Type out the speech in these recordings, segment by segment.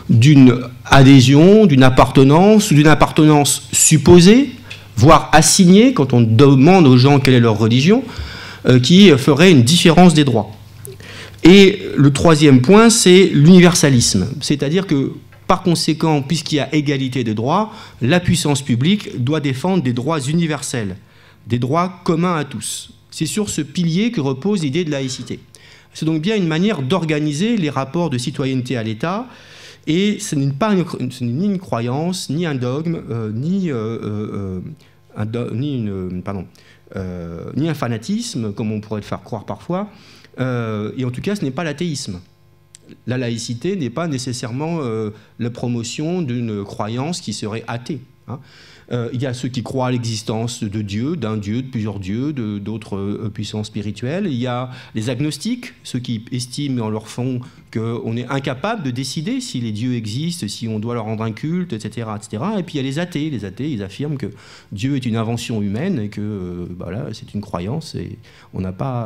d'une adhésion, d'une appartenance ou d'une appartenance supposée, voire assignée, quand on demande aux gens quelle est leur religion, qui ferait une différence des droits. Et le troisième point, c'est l'universalisme. C'est-à-dire que, par conséquent, puisqu'il y a égalité de droits, la puissance publique doit défendre des droits universels, des droits communs à tous. C'est sur ce pilier que repose l'idée de laïcité. C'est donc bien une manière d'organiser les rapports de citoyenneté à l'État, et ce n'est ni une croyance, ni un dogme, ni un fanatisme, comme on pourrait le faire croire parfois, et en tout cas, ce n'est pas l'athéisme. La laïcité n'est pas nécessairement la promotion d'une croyance qui serait athée. Hein. Il y a ceux qui croient à l'existence de Dieu, d'un Dieu, de plusieurs dieux, d'autres puissances spirituelles. Il y a les agnostiques, ceux qui estiment en leur fond qu'on est incapable de décider si les dieux existent, si on doit leur rendre un culte, etc., etc. Et puis il y a les athées. Les athées, ils affirment que Dieu est une invention humaine et que là, c'est une croyance et on n'a pas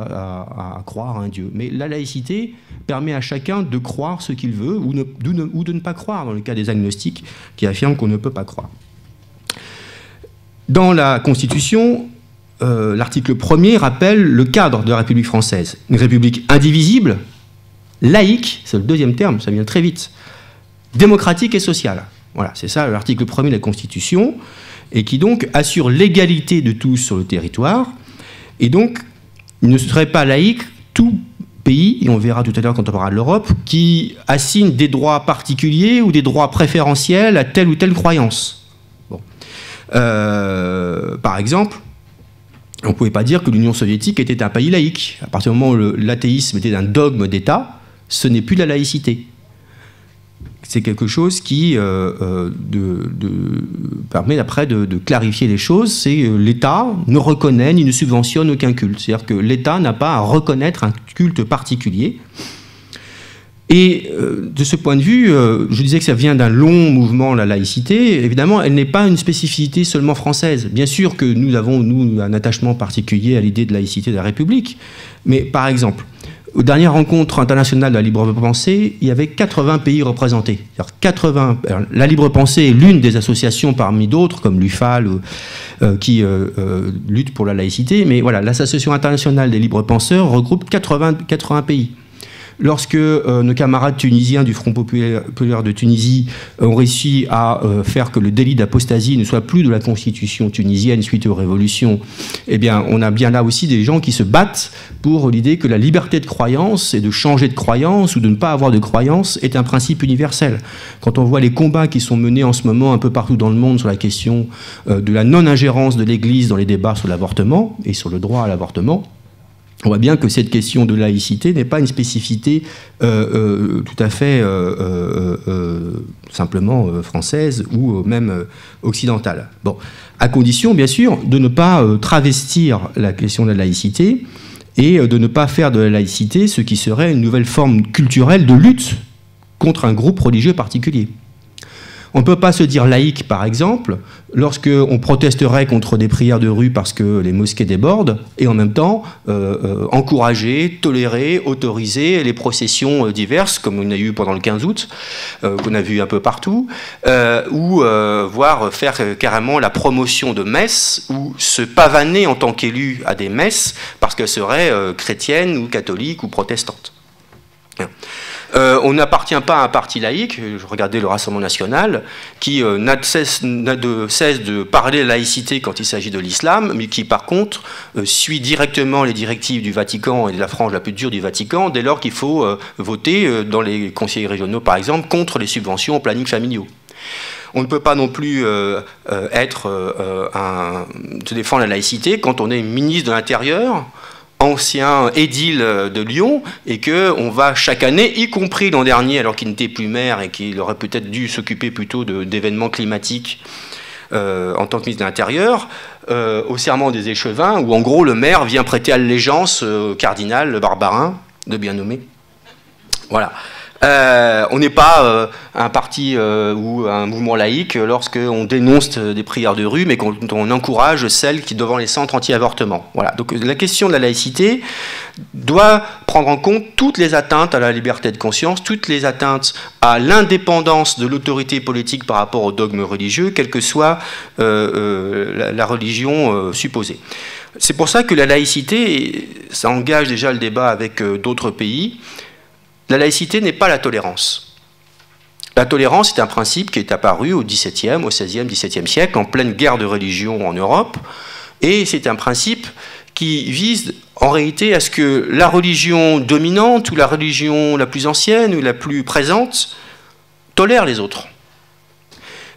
à croire à un Dieu. Mais la laïcité permet à chacun de croire ce qu'il veut ou de ne pas croire, dans le cas des agnostiques qui affirment qu'on ne peut pas croire. Dans la Constitution, l'article 1er rappelle le cadre de la République française. Une république indivisible, laïque, c'est le deuxième terme, ça vient très vite, démocratique et sociale. Voilà, c'est ça l'article 1er de la Constitution, et qui donc assure l'égalité de tous sur le territoire. Et donc, il ne serait pas laïque tout pays, et on verra tout à l'heure quand on parlera de l'Europe, qui assigne des droits particuliers ou des droits préférentiels à telle ou telle croyance. Par exemple, on ne pouvait pas dire que l'Union soviétique était un pays laïque. À partir du moment où l'athéisme était un dogme d'État, ce n'est plus la laïcité. C'est quelque chose qui permet après de clarifier les choses. C'est l'État ne reconnaît ni ne subventionne aucun culte. C'est-à-dire que l'État n'a pas à reconnaître un culte particulier. Et de ce point de vue, je disais que ça vient d'un long mouvement, la laïcité. Évidemment, elle n'est pas une spécificité seulement française. Bien sûr que nous avons, nous, un attachement particulier à l'idée de laïcité de la République. Mais par exemple, aux dernières rencontres internationales de la libre pensée, il y avait 80 pays représentés. 80, la libre pensée est l'une des associations parmi d'autres, comme l'UFAL, qui lutte pour la laïcité. Mais voilà, l'Association internationale des libres penseurs regroupe 80 pays. Lorsque nos camarades tunisiens du Front populaire de Tunisie ont réussi à faire que le délit d'apostasie ne soit plus de la constitution tunisienne suite aux révolutions, eh bien, on a bien là aussi des gens qui se battent pour l'idée que la liberté de croyance et de changer de croyance ou de ne pas avoir de croyance est un principe universel. Quand on voit les combats qui sont menés en ce moment un peu partout dans le monde sur la question de la non-ingérence de l'Église dans les débats sur l'avortement et sur le droit à l'avortement, on voit bien que cette question de laïcité n'est pas une spécificité tout à fait simplement française ou même occidentale. Bon, à condition, bien sûr, de ne pas travestir la question de la laïcité et de ne pas faire de la laïcité ce qui serait une nouvelle forme culturelle de lutte contre un groupe religieux particulier. On ne peut pas se dire laïque, par exemple, lorsqu'on protesterait contre des prières de rue parce que les mosquées débordent, et en même temps encourager, tolérer, autoriser les processions diverses, comme on a eu pendant le 15 août, qu'on a vu un peu partout, ou voire faire carrément la promotion de messes, ou se pavaner en tant qu'élu à des messes, parce qu'elles seraient chrétiennes, ou catholiques, ou protestantes. On n'appartient pas à un parti laïque, je regardais le Rassemblement national, qui n'a de cesse de parler de laïcité quand il s'agit de l'islam, mais qui par contre suit directement les directives du Vatican et de la frange la plus dure du Vatican, dès lors qu'il faut voter dans les conseils régionaux par exemple contre les subventions aux plannings familiaux. On ne peut pas non plus se défendre la laïcité quand on est ministre de l'Intérieur, ancien édile de Lyon, et qu'on va chaque année, y compris l'an dernier, alors qu'il n'était plus maire et qu'il aurait peut-être dû s'occuper plutôt d'événements climatiques en tant que ministre de l'Intérieur, au serment des échevins, où en gros le maire vient prêter allégeance au cardinal Barbarin, de bien nommé. Voilà. On n'est pas un parti ou un mouvement laïque lorsqu'on dénonce des prières de rue, mais quand on encourage celles qui devant les centres anti-avortement. Voilà. Donc la question de la laïcité doit prendre en compte toutes les atteintes à la liberté de conscience, toutes les atteintes à l'indépendance de l'autorité politique par rapport au dogme religieux, quelle que soit la religion supposée. C'est pour ça que la laïcité, ça engage déjà le débat avec d'autres pays. La laïcité n'est pas la tolérance. La tolérance est un principe qui est apparu au XVIIe, au XVIe, XVIIe siècle, en pleine guerre de religion en Europe, et c'est un principe qui vise en réalité à ce que la religion dominante ou la religion la plus ancienne ou la plus présente tolère les autres.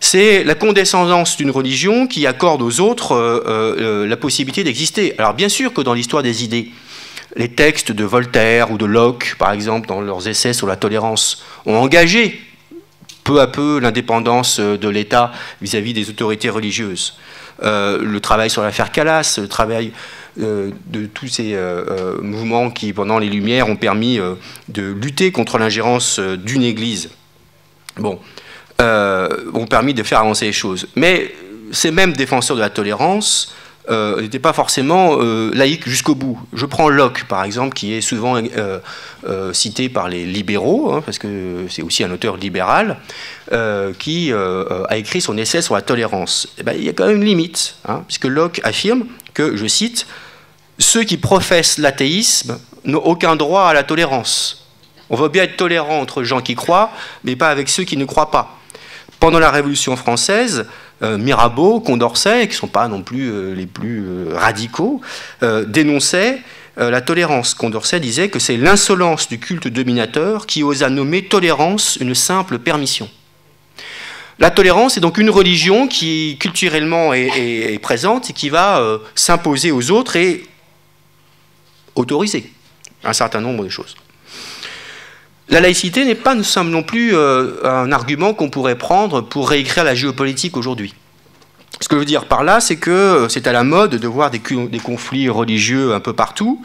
C'est la condescendance d'une religion qui accorde aux autres la possibilité d'exister. Alors bien sûr que dans l'histoire des idées, les textes de Voltaire ou de Locke, par exemple, dans leurs essais sur la tolérance, ont engagé peu à peu l'indépendance de l'État vis-à-vis des autorités religieuses. Le travail sur l'affaire Calas, le travail de tous ces mouvements qui, pendant les Lumières, ont permis de lutter contre l'ingérence d'une Église, ont permis de faire avancer les choses. Mais ces mêmes défenseurs de la tolérance n'était pas forcément laïque jusqu'au bout. Je prends Locke, par exemple, qui est souvent cité par les libéraux, hein, parce que c'est aussi un auteur libéral, qui a écrit son essai sur la tolérance. Et ben, il y a quand même une limite, hein, puisque Locke affirme que, je cite, « ceux qui professent l'athéisme n'ont aucun droit à la tolérance. On veut bien être tolérant entre gens qui croient, mais pas avec ceux qui ne croient pas. » Pendant la Révolution française, Mirabeau, Condorcet, qui ne sont pas non plus les plus radicaux, dénonçaient la tolérance. Condorcet disait que c'est l'insolence du culte dominateur qui osa nommer tolérance une simple permission. La tolérance est donc une religion qui culturellement est présente et qui va s'imposer aux autres et autoriser un certain nombre de choses. La laïcité n'est pas non plus un argument qu'on pourrait prendre pour réécrire la géopolitique aujourd'hui. Ce que je veux dire par là, c'est que c'est à la mode de voir des conflits religieux un peu partout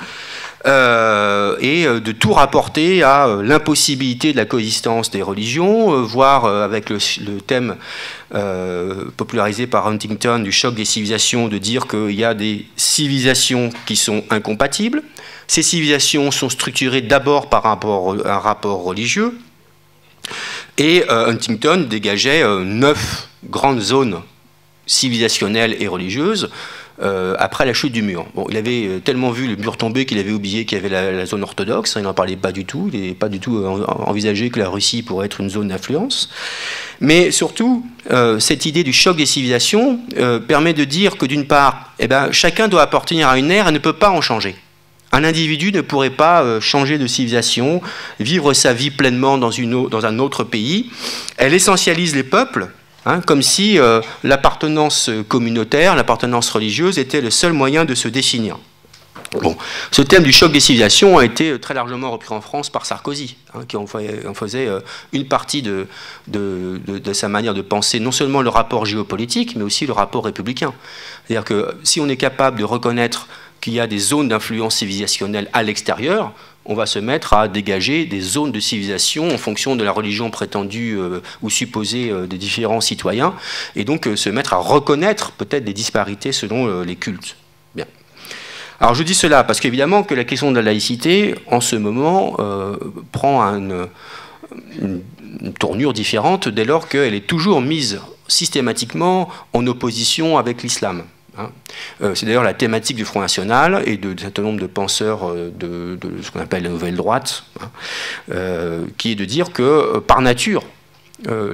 et de tout rapporter à l'impossibilité de la coexistence des religions, voire avec le thème popularisé par Huntington du choc des civilisations, de dire qu'il y a des civilisations qui sont incompatibles. Ces civilisations sont structurées d'abord par un rapport religieux, et Huntington dégageait 9 grandes zones civilisationnelles et religieuses après la chute du mur. Bon, il avait tellement vu le mur tomber qu'il avait oublié qu'il y avait la zone orthodoxe, il n'en parlait pas du tout, il n'avait pas du tout envisagé que la Russie pourrait être une zone d'influence. Mais surtout, cette idée du choc des civilisations permet de dire que d'une part, chacun doit appartenir à une ère et ne peut pas en changer. Un individu ne pourrait pas changer de civilisation, vivre sa vie pleinement dans un autre pays. Elle essentialise les peuples, hein, comme si l'appartenance communautaire, l'appartenance religieuse était le seul moyen de se définir. Bon, ce thème du choc des civilisations a été très largement repris en France par Sarkozy, hein, qui en faisait une partie de sa manière de penser non seulement le rapport géopolitique, mais aussi le rapport républicain. C'est-à-dire que si on est capable de reconnaître qu'il y a des zones d'influence civilisationnelle à l'extérieur, on va se mettre à dégager des zones de civilisation en fonction de la religion prétendue ou supposée des différents citoyens, et donc se mettre à reconnaître peut-être des disparités selon les cultes. Bien. Alors je dis cela parce qu'évidemment que la question de la laïcité, en ce moment, prend une tournure différente dès lors qu'elle est toujours mise systématiquement en opposition avec l'islam. C'est d'ailleurs la thématique du Front National et d'un certain nombre de penseurs de ce qu'on appelle la nouvelle droite, qui est de dire que, par nature,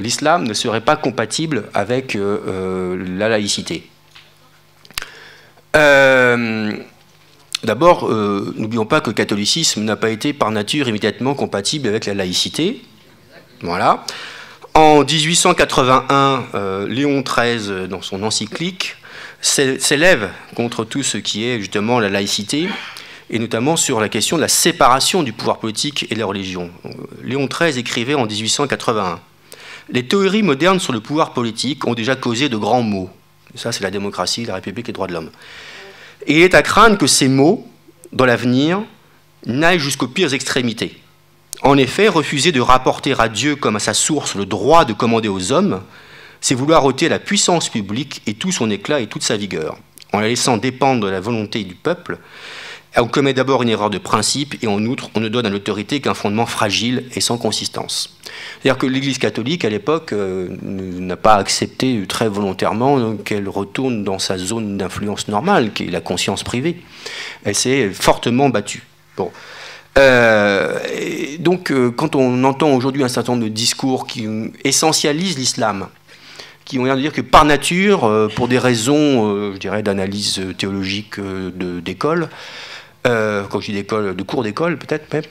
l'islam ne serait pas compatible avec la laïcité. D'abord, n'oublions pas que le catholicisme n'a pas été par nature immédiatement compatible avec la laïcité. Voilà. En 1881, Léon XIII, dans son encyclique, s'élève contre tout ce qui est justement la laïcité, et notamment sur la question de la séparation du pouvoir politique et de la religion. Léon XIII écrivait en 1881 « Les théories modernes sur le pouvoir politique ont déjà causé de grands maux. » Ça, c'est la démocratie, la République et les droits de l'homme. « Et il est à craindre que ces maux, dans l'avenir, n'aillent jusqu'aux pires extrémités. En effet, refuser de rapporter à Dieu comme à sa source le droit de commander aux hommes, c'est vouloir ôter la puissance publique et tout son éclat et toute sa vigueur. En la laissant dépendre de la volonté du peuple, on commet d'abord une erreur de principe et en outre, on ne donne à l'autorité qu'un fondement fragile et sans consistance. C'est-à-dire que l'Église catholique, à l'époque, n'a pas accepté très volontairement qu'elle retourne dans sa zone d'influence normale, qui est la conscience privée. Elle s'est fortement battue. Bon. Donc, quand on entend aujourd'hui un certain nombre de discours qui essentialisent l'islam, qui ont l'air de dire que par nature, pour des raisons, je dirais, d'analyse théologique d'école, quand je dis d'école, de cours d'école peut-être même,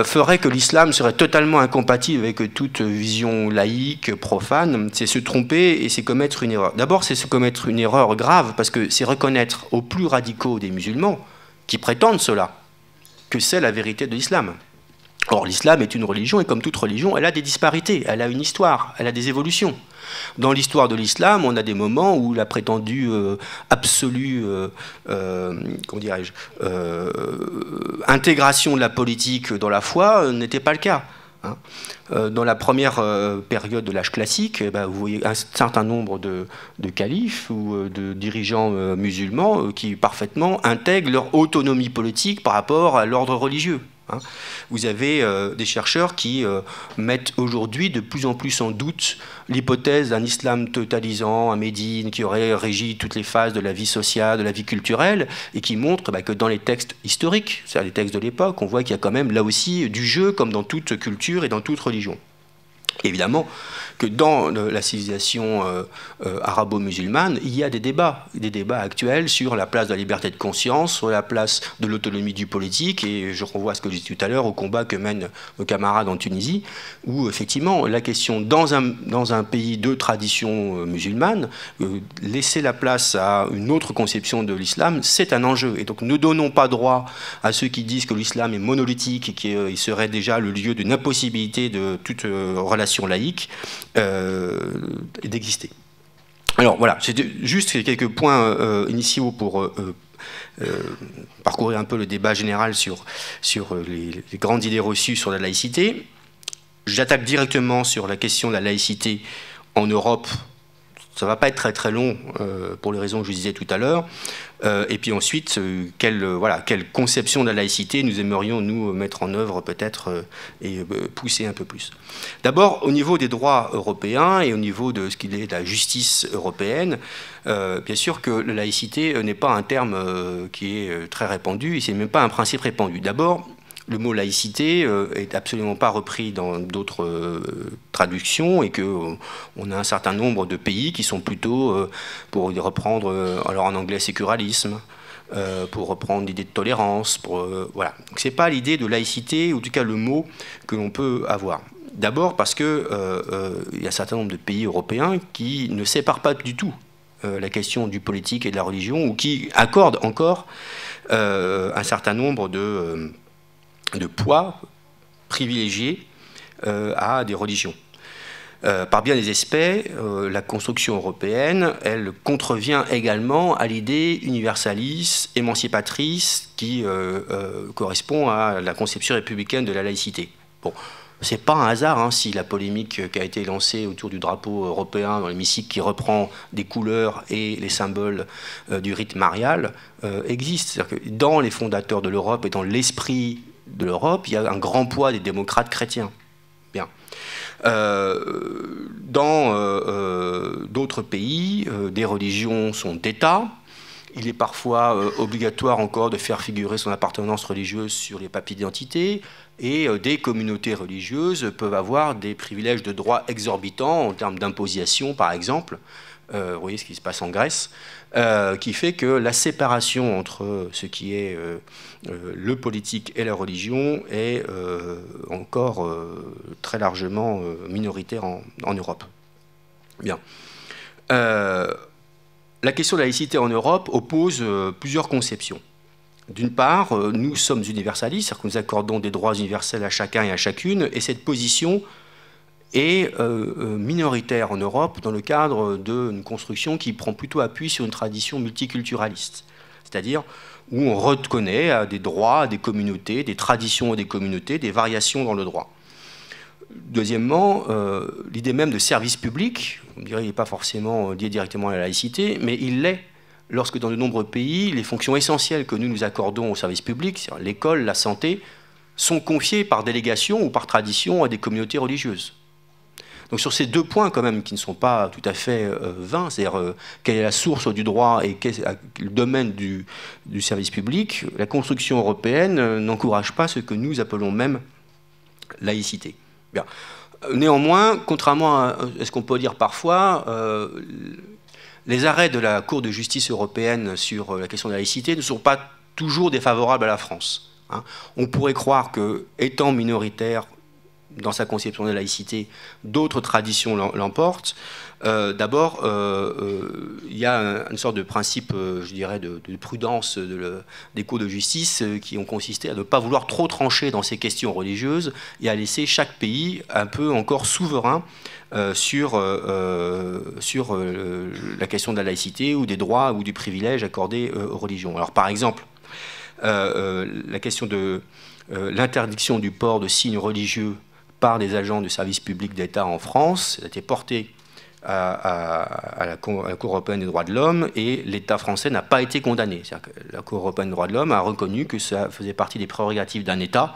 ferait que l'islam serait totalement incompatible avec toute vision laïque, profane, c'est se tromper et c'est commettre une erreur. D'abord, c'est se commettre une erreur grave, parce que c'est reconnaître aux plus radicaux des musulmans, qui prétendent cela, que c'est la vérité de l'islam. Or, l'islam est une religion, et comme toute religion, elle a des disparités, elle a une histoire, elle a des évolutions. Dans l'histoire de l'islam, on a des moments où la prétendue absolue, comment dirais-je, intégration de la politique dans la foi n'était pas le cas. Hein. Dans la première période de l'âge classique, vous voyez un certain nombre de califes ou de dirigeants musulmans qui parfaitement intègrent leur autonomie politique par rapport à l'ordre religieux. Vous avez des chercheurs qui mettent aujourd'hui de plus en plus en doute l'hypothèse d'un islam totalisant à Médine qui aurait régi toutes les phases de la vie sociale, de la vie culturelle, et qui montrent que dans les textes historiques, c'est-à-dire les textes de l'époque, on voit qu'il y a quand même là aussi du jeu comme dans toute culture et dans toute religion. Évidemment que dans la civilisation arabo-musulmane, il y a des débats actuels sur la place de la liberté de conscience, sur la place de l'autonomie du politique, et je renvoie à ce que je disais tout à l'heure, au combat que mènent nos camarades en Tunisie, où effectivement la question dans un pays de tradition musulmane, laisser la place à une autre conception de l'islam, c'est un enjeu. Et donc ne donnons pas droit à ceux qui disent que l'islam est monolithique et qu'il serait déjà le lieu d'une impossibilité de toute relation laïque d'exister. Alors voilà, c'est juste quelques points initiaux pour parcourir un peu le débat général sur les grandes idées reçues sur la laïcité. J'attaque directement sur la question de la laïcité en Europe. Ça ne va pas être très très long pour les raisons que je disais tout à l'heure. Et puis ensuite, quelle conception de la laïcité nous aimerions nous mettre en œuvre peut-être et pousser un peu plus. D'abord, au niveau des droits européens et au niveau de ce qu'il est de la justice européenne, bien sûr que la laïcité n'est pas un terme qui est très répandu, et c'est même pas un principe répandu. D'abord, le mot laïcité est absolument pas repris dans d'autres traductions, et qu'on a un certain nombre de pays qui sont plutôt, pour reprendre alors en anglais sécularisme, pour reprendre l'idée de tolérance, voilà. Donc c'est pas l'idée de laïcité, ou en tout cas le mot que l'on peut avoir. D'abord parce que il y a un certain nombre de pays européens qui ne séparent pas du tout la question du politique et de la religion, ou qui accordent encore un certain nombre de poids privilégié à des religions. Par bien des aspects, la construction européenne, elle contrevient également à l'idée universaliste, émancipatrice, qui correspond à la conception républicaine de la laïcité. Bon, c'est pas un hasard si la polémique qui a été lancée autour du drapeau européen dans l'hémicycle, qui reprend des couleurs et les symboles du rite marial, existe. C'est-à-dire que dans les fondateurs de l'Europe et dans l'esprit de l'Europe, il y a un grand poids des démocrates chrétiens. Bien. Dans d'autres pays, des religions sont d'État. Il est parfois obligatoire encore de faire figurer son appartenance religieuse sur les papiers d'identité, et des communautés religieuses peuvent avoir des privilèges de droit exorbitants en termes d'imposition, par exemple. Vous voyez ce qui se passe en Grèce, qui fait que la séparation entre ce qui est le politique et la religion est encore très largement minoritaire en Europe. Bien. La question de la laïcité en Europe oppose plusieurs conceptions. D'une part, nous sommes universalistes, c'est-à-dire que nous accordons des droits universels à chacun et à chacune, et cette position est minoritaire en Europe dans le cadre d'une construction qui prend plutôt appui sur une tradition multiculturaliste. c'est-à-dire où on reconnaît des droits à des communautés, des traditions à des communautés, des variations dans le droit. Deuxièmement, l'idée même de service public, on dirait qu'il n'est pas forcément lié directement à la laïcité, mais il l'est lorsque dans de nombreux pays, les fonctions essentielles que nous accordons au service public, c'est-à-dire l'école, la santé, sont confiées par délégation ou par tradition à des communautés religieuses. Donc sur ces deux points quand même qui ne sont pas tout à fait vains, c'est-à-dire quelle est la source du droit et quel est le domaine du service public, la construction européenne n'encourage pas ce que nous appelons même laïcité. Bien. Néanmoins, contrairement à ce qu'on peut dire parfois, les arrêts de la Cour de justice européenne sur la question de la laïcité ne sont pas toujours défavorables à la France. On pourrait croire que, étant minoritaire dans sa conception de la laïcité, d'autres traditions l'emportent. D'abord, il y a une sorte de principe, je dirais, de prudence des cours de justice qui ont consisté à ne pas vouloir trop trancher dans ces questions religieuses et à laisser chaque pays un peu encore souverain sur la question de la laïcité ou des droits ou du privilège accordés aux religions. Alors, par exemple, la question de l'interdiction du port de signes religieux par des agents du service public d'État en France, ça a été porté à la Cour européenne des droits de l'homme et l'État français n'a pas été condamné. C'est-à-dire que la Cour européenne des droits de l'homme a reconnu que ça faisait partie des prérogatives d'un État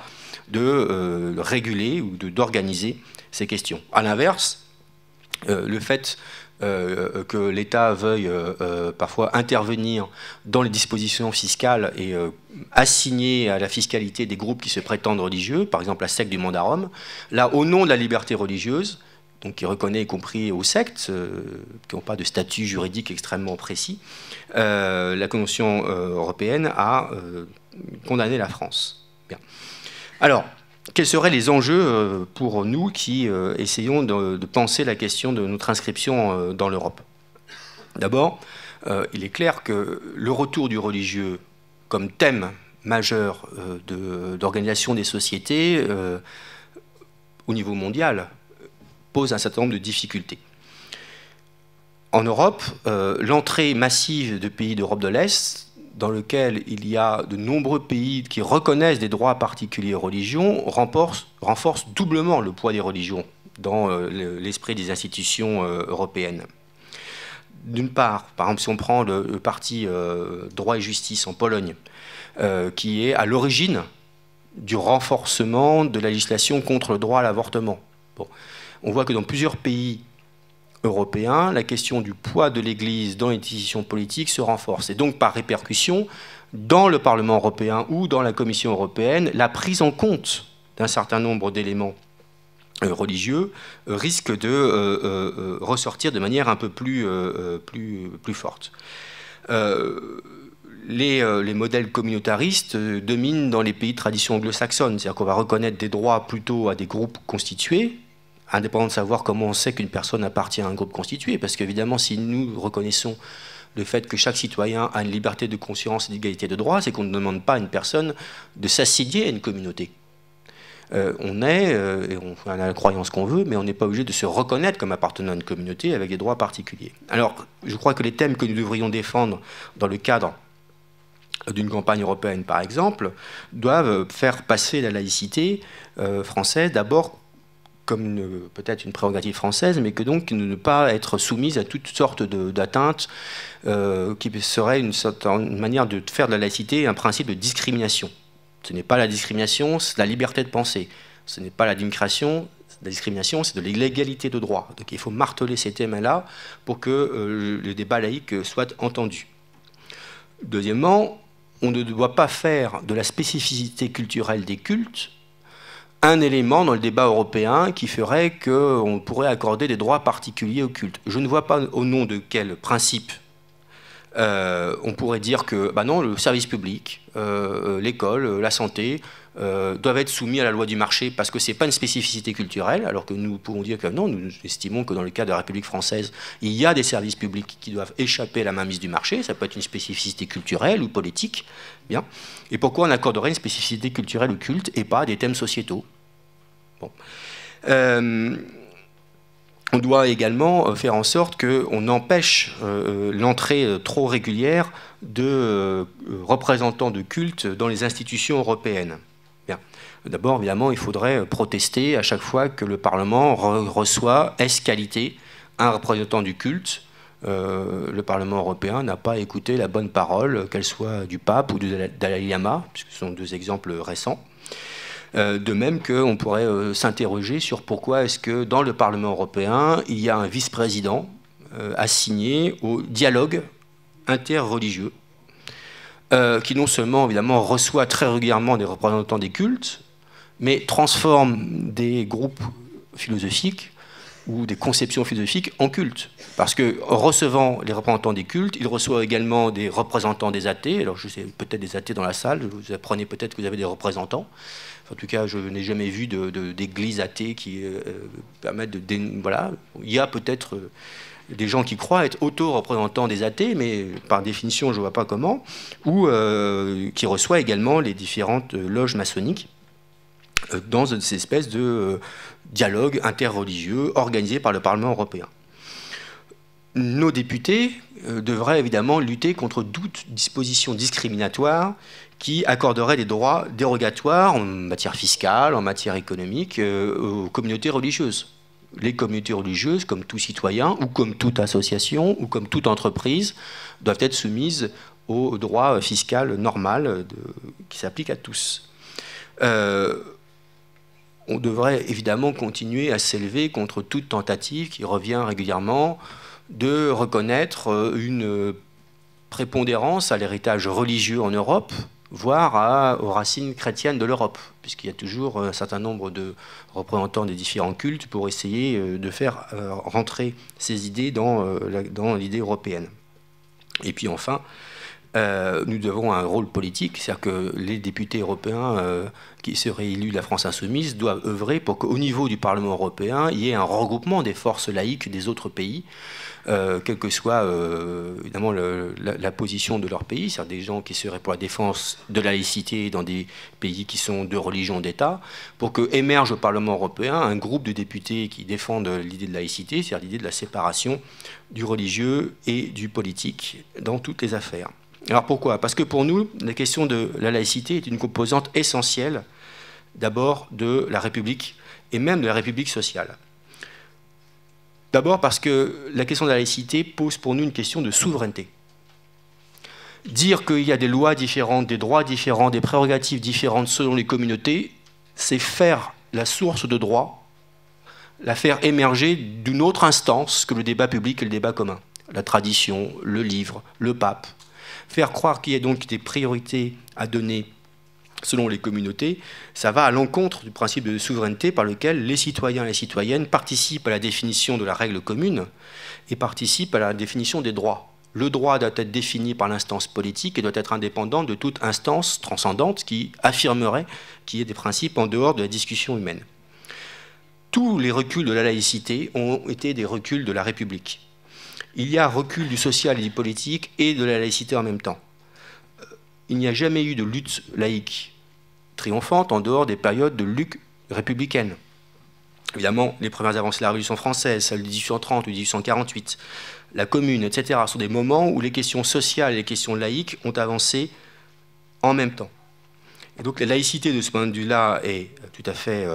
de réguler ou d'organiser ces questions. À l'inverse, le fait que l'État veuille parfois intervenir dans les dispositions fiscales et assigner à la fiscalité des groupes qui se prétendent religieux, par exemple la secte du Mandarum, là, au nom de la liberté religieuse, donc qui reconnaît y compris aux sectes, qui n'ont pas de statut juridique extrêmement précis, la Convention européenne a condamné la France. Bien. Alors, quels seraient les enjeux pour nous qui essayons de penser la question de notre inscription dans l'Europe? D'abord, il est clair que le retour du religieux comme thème majeur d'organisation des sociétés au niveau mondial pose un certain nombre de difficultés. En Europe, l'entrée massive de pays d'Europe de l'Est, dans lequel il y a de nombreux pays qui reconnaissent des droits particuliers aux religions, renforce doublement le poids des religions dans l'esprit des institutions européennes. D'une part, par exemple, si on prend le parti Droit et Justice en Pologne, qui est à l'origine du renforcement de la législation contre le droit à l'avortement. Bon. On voit que dans plusieurs pays européens, la question du poids de l'Église dans les décisions politiques se renforce. Et donc, par répercussion, dans le Parlement européen ou dans la Commission européenne, la prise en compte d'un certain nombre d'éléments religieux risque de ressortir de manière un peu plus forte. Les modèles communautaristes dominent dans les pays de tradition anglo-saxonne, c'est-à-dire qu'on va reconnaître des droits plutôt à des groupes constitués, indépendant de savoir comment on sait qu'une personne appartient à un groupe constitué, parce qu'évidemment, si nous reconnaissons le fait que chaque citoyen a une liberté de conscience et d'égalité de droits, c'est qu'on ne demande pas à une personne de s'associer à une communauté. On est, et on a la croyance qu'on veut, mais on n'est pas obligé de se reconnaître comme appartenant à une communauté avec des droits particuliers. Alors, je crois que les thèmes que nous devrions défendre dans le cadre d'une campagne européenne, par exemple, doivent faire passer la laïcité française d'abord comme peut-être une prérogative française, mais que donc ne pas être soumise à toutes sortes d'atteintes qui serait une manière de faire de la laïcité un principe de discrimination. Ce n'est pas la discrimination, c'est la liberté de penser. Ce n'est pas la discrimination, c'est de l'égalité de droit. Donc il faut marteler ces thèmes-là pour que le débat laïque soit entendu. Deuxièmement, on ne doit pas faire de la spécificité culturelle des cultes un élément dans le débat européen qui ferait qu'on pourrait accorder des droits particuliers aux cultes. Je ne vois pas au nom de quel principe on pourrait dire que bah non, le service public, l'école, la santé doivent être soumis à la loi du marché parce que ce n'est pas une spécificité culturelle, alors que nous pouvons dire que non, nous estimons que dans le cas de la République française, il y a des services publics qui doivent échapper à la mainmise du marché, ça peut être une spécificité culturelle ou politique. Bien. Et pourquoi on accorderait une spécificité culturelle au culte et pas des thèmes sociétaux? Bon. on doit également faire en sorte qu'on empêche l'entrée trop régulière de représentants de culte dans les institutions européennes. Bien. D'abord, évidemment, il faudrait protester à chaque fois que le Parlement reçoit, ès qualité, un représentant du culte. Le Parlement européen n'a pas écouté la bonne parole, qu'elle soit du pape ou du Dalai Lama, puisque ce sont deux exemples récents. De même qu'on pourrait s'interroger sur pourquoi est-ce que dans le Parlement européen, il y a un vice-président assigné au dialogue interreligieux, qui non seulement évidemment reçoit très régulièrement des représentants des cultes, mais transforme des groupes philosophiques ou des conceptions philosophiques en cultes. Parce que recevant les représentants des cultes, il reçoit également des représentants des athées. Alors je sais peut-être des athées dans la salle, vous apprenez peut-être que vous avez des représentants. En tout cas, je n'ai jamais vu d'église athée qui permettent de... Voilà. Il y a peut-être des gens qui croient être auto-représentants des athées, mais par définition, je ne vois pas comment, ou qui reçoit également les différentes loges maçonniques dans ces espèces de dialogue interreligieux organisés par le Parlement européen. Nos députés devraient évidemment lutter contre toute disposition discriminatoire qui accorderait des droits dérogatoires en matière fiscale, en matière économique, aux communautés religieuses. Les communautés religieuses, comme tout citoyen, ou comme toute association, ou comme toute entreprise, doivent être soumises au droit fiscal normal qui s'applique à tous. On devrait évidemment continuer à s'élever contre toute tentative qui revient régulièrement de reconnaître une prépondérance à l'héritage religieux en Europe, voire aux racines chrétiennes de l'Europe, puisqu'il y a toujours un certain nombre de représentants des différents cultes pour essayer de faire rentrer ces idées dans l'idée européenne. Et puis enfin, nous avons un rôle politique, c'est-à-dire que les députés européens qui seraient élus de la France insoumise doivent œuvrer pour qu'au niveau du Parlement européen, il y ait un regroupement des forces laïques des autres pays, quelle que soit évidemment la position de leur pays, c'est-à-dire des gens qui seraient pour la défense de la laïcité dans des pays qui sont de religion d'État, pour qu'émerge au Parlement européen un groupe de députés qui défendent l'idée de laïcité, c'est-à-dire l'idée de la séparation du religieux et du politique dans toutes les affaires. Alors pourquoi? Parce que pour nous, la question de la laïcité est une composante essentielle, d'abord de la République, et même de la République sociale. D'abord parce que la question de la laïcité pose pour nous une question de souveraineté. Dire qu'il y a des lois différentes, des droits différents, des prérogatives différentes selon les communautés, c'est faire la source de droit, la faire émerger d'une autre instance que le débat public et le débat commun. La tradition, le livre, le pape. Faire croire qu'il y a donc des priorités à donner selon les communautés, ça va à l'encontre du principe de souveraineté par lequel les citoyens et les citoyennes participent à la définition de la règle commune et participent à la définition des droits. Le droit doit être défini par l'instance politique et doit être indépendant de toute instance transcendante qui affirmerait qu'il y a des principes en dehors de la discussion humaine. Tous les reculs de la laïcité ont été des reculs de la République. Il y a recul du social et du politique et de la laïcité en même temps. Il n'y a jamais eu de lutte laïque triomphante en dehors des périodes de lutte républicaine. Évidemment, les premières avancées de la Révolution française, celles de 1830 ou 1848, la Commune, etc., sont des moments où les questions sociales et les questions laïques ont avancé en même temps. Et donc la laïcité, de ce point de vue-là, est tout à fait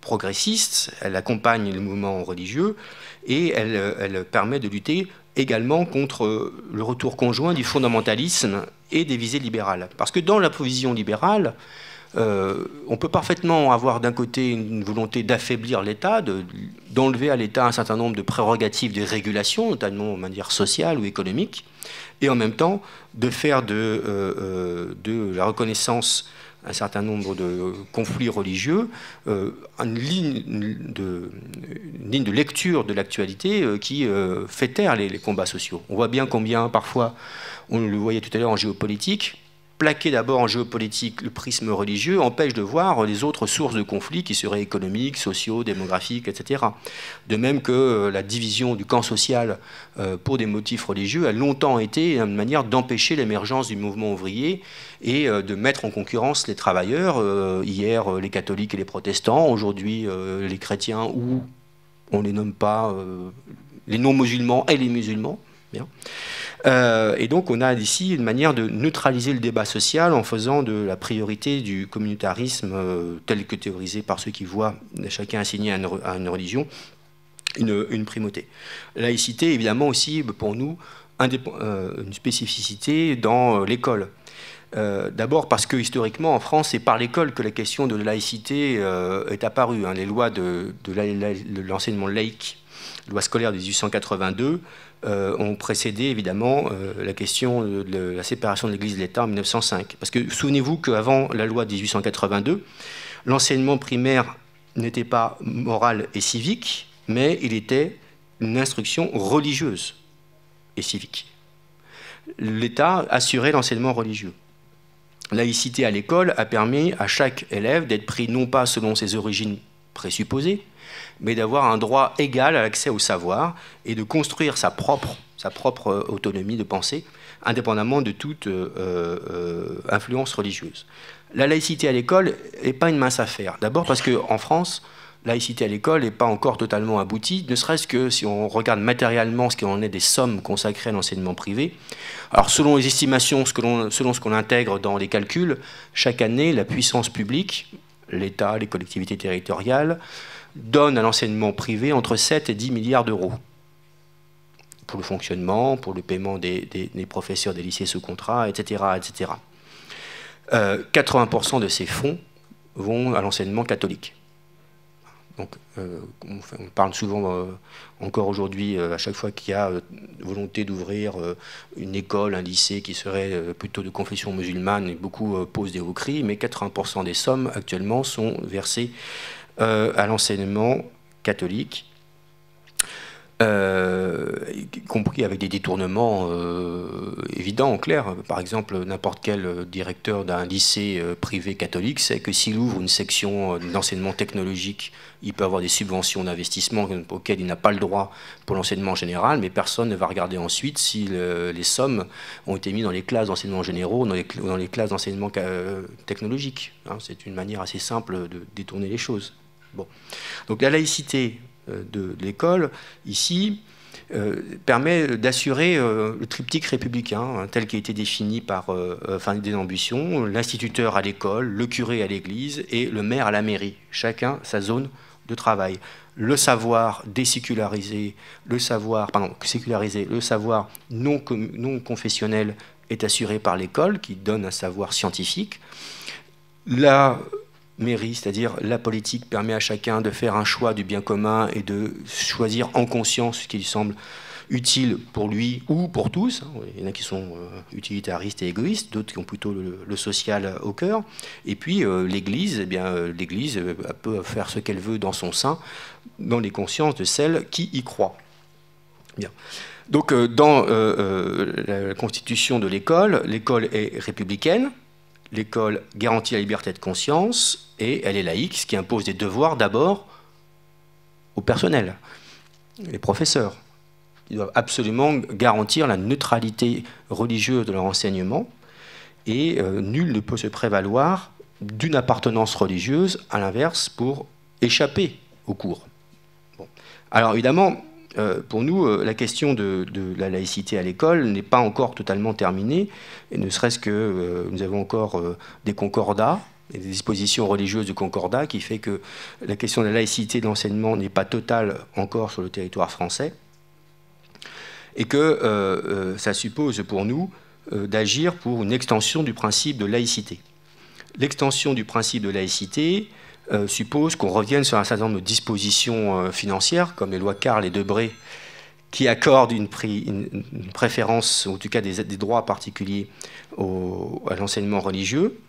progressiste, elle accompagne les mouvements religieux et elle permet de lutter également contre le retour conjoint du fondamentalisme et des visées libérales. Parce que dans la vision libérale, on peut parfaitement avoir d'un côté une volonté d'affaiblir l'État, d'enlever à l'État un certain nombre de prérogatives de régulation, notamment de manière sociale ou économique, et en même temps de faire de la reconnaissance un certain nombre de conflits religieux, une ligne de lecture de l'actualité qui fait taire les combats sociaux. On voit bien combien, parfois, on le voyait tout à l'heure en géopolitique, plaquer d'abord en géopolitique le prisme religieux empêche de voir les autres sources de conflits qui seraient économiques, sociaux, démographiques, etc. De même que la division du camp social pour des motifs religieux a longtemps été une manière d'empêcher l'émergence du mouvement ouvrier et de mettre en concurrence les travailleurs, hier les catholiques et les protestants, aujourd'hui les chrétiens ou On ne les nomme pas les non-musulmans et les musulmans. Bien. Et donc on a ici une manière de neutraliser le débat social en faisant de la priorité du communautarisme tel que théorisé par ceux qui voient chacun assigné à une religion une primauté. Laïcité, évidemment aussi pour nous une spécificité dans l'école. D'abord parce que historiquement en France c'est par l'école que la question de la laïcité est apparue. Hein. Les lois de l'enseignement laïque, loi scolaire de 1882, ont précédé évidemment la question de la séparation de l'Église et de l'État en 1905. Parce que souvenez-vous qu'avant la loi de 1882, l'enseignement primaire n'était pas moral et civique, mais il était une instruction religieuse et civique. L'État assurait l'enseignement religieux. Laïcité à l'école a permis à chaque élève d'être pris non pas selon ses origines présupposées, mais d'avoir un droit égal à l'accès au savoir et de construire sa propre autonomie de pensée, indépendamment de toute influence religieuse. La laïcité à l'école n'est pas une mince affaire. D'abord parce qu'en France, laïcité à l'école n'est pas encore totalement aboutie, ne serait-ce que si on regarde matériellement ce qu'il en est des sommes consacrées à l'enseignement privé. Alors selon les estimations, selon ce qu'on intègre dans les calculs, chaque année, la puissance publique, l'État, les collectivités territoriales, donne à l'enseignement privé entre 7 et 10 milliards d'euros pour le fonctionnement, pour le paiement des professeurs des lycées sous contrat, etc. etc. 80% de ces fonds vont à l'enseignement catholique. Donc, on parle souvent, encore aujourd'hui, à chaque fois qu'il y a volonté d'ouvrir une école, un lycée qui serait plutôt de confession musulmane, et beaucoup posent des hauts cris, mais 80% des sommes actuellement sont versées à l'enseignement catholique, y compris avec des détournements évidents, clairs. Par exemple, n'importe quel directeur d'un lycée privé catholique sait que s'il ouvre une section d'enseignement technologique, il peut avoir des subventions d'investissement auxquelles il n'a pas le droit pour l'enseignement général, mais personne ne va regarder ensuite si les sommes ont été mises dans les classes d'enseignement généraux, dans les classes d'enseignement technologique. Hein, c'est une manière assez simple de détourner les choses. Bon. Donc la laïcité de l'école, ici, permet d'assurer le triptyque républicain, hein, tel qu'il a été défini par des ambitions, l'instituteur à l'école, le curé à l'église et le maire à la mairie, chacun sa zone de travail. Le savoir désécularisé, sécularisé, le savoir non confessionnel est assuré par l'école, qui donne un savoir scientifique. La mairie, c'est-à-dire la politique, permet à chacun de faire un choix du bien commun et de choisir en conscience ce qui lui semble utile pour lui ou pour tous. Il y en a qui sont utilitaristes et égoïstes, d'autres qui ont plutôt le social au cœur. Et puis l'Église, l'Église peut faire ce qu'elle veut dans son sein, dans les consciences de celles qui y croient. Bien. Donc dans la constitution de l'école est républicaine. L'école garantit la liberté de conscience et elle est laïque, ce qui impose des devoirs d'abord au personnel, les professeurs. Ils doivent absolument garantir la neutralité religieuse de leur enseignement et nul ne peut se prévaloir d'une appartenance religieuse, à l'inverse, pour échapper au cours. Bon. Alors évidemment, pour nous, la question de la laïcité à l'école n'est pas encore totalement terminée, et ne serait-ce que nous avons encore des concordats, et des dispositions religieuses de concordat, qui fait que la question de la laïcité de l'enseignement n'est pas totale encore sur le territoire français, et que ça suppose pour nous d'agir pour une extension du principe de laïcité. L'extension du principe de laïcité suppose qu'on revienne sur un certain nombre de dispositions financières, comme les lois Carle et Debré, qui accordent une préférence, ou en tout cas des droits particuliers à l'enseignement religieux.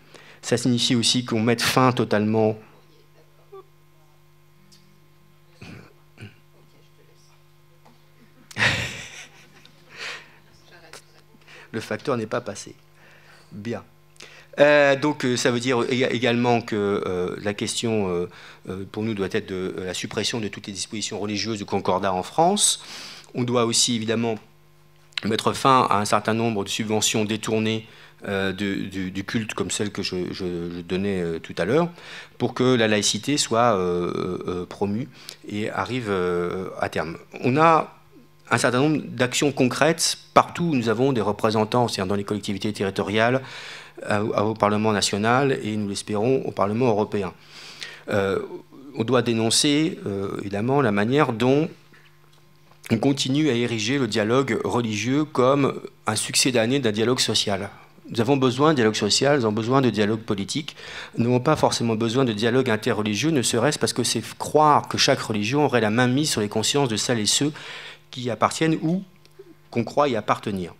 Ça signifie aussi qu'on mette fin totalement... Le facteur n'est pas passé. Bien. Donc ça veut dire également que la question pour nous doit être de la suppression de toutes les dispositions religieuses du concordat en France. On doit aussi évidemment mettre fin à un certain nombre de subventions détournées du culte, comme celle que je donnais tout à l'heure, pour que la laïcité soit promue et arrive à terme. On a un certain nombre d'actions concrètes partout où nous avons des représentants, c'est-à-dire dans les collectivités territoriales, au Parlement national et, nous l'espérons, au Parlement européen. On doit dénoncer, évidemment, la manière dont on continue à ériger le dialogue religieux comme un succédané d'un dialogue social. Nous avons besoin de dialogue social, nous avons besoin de dialogue politique. Nous n'avons pas forcément besoin de dialogue interreligieux, ne serait-ce parce que c'est croire que chaque religion aurait la main mise sur les consciences de celles et ceux qui y appartiennent ou qu'on croit y appartenir.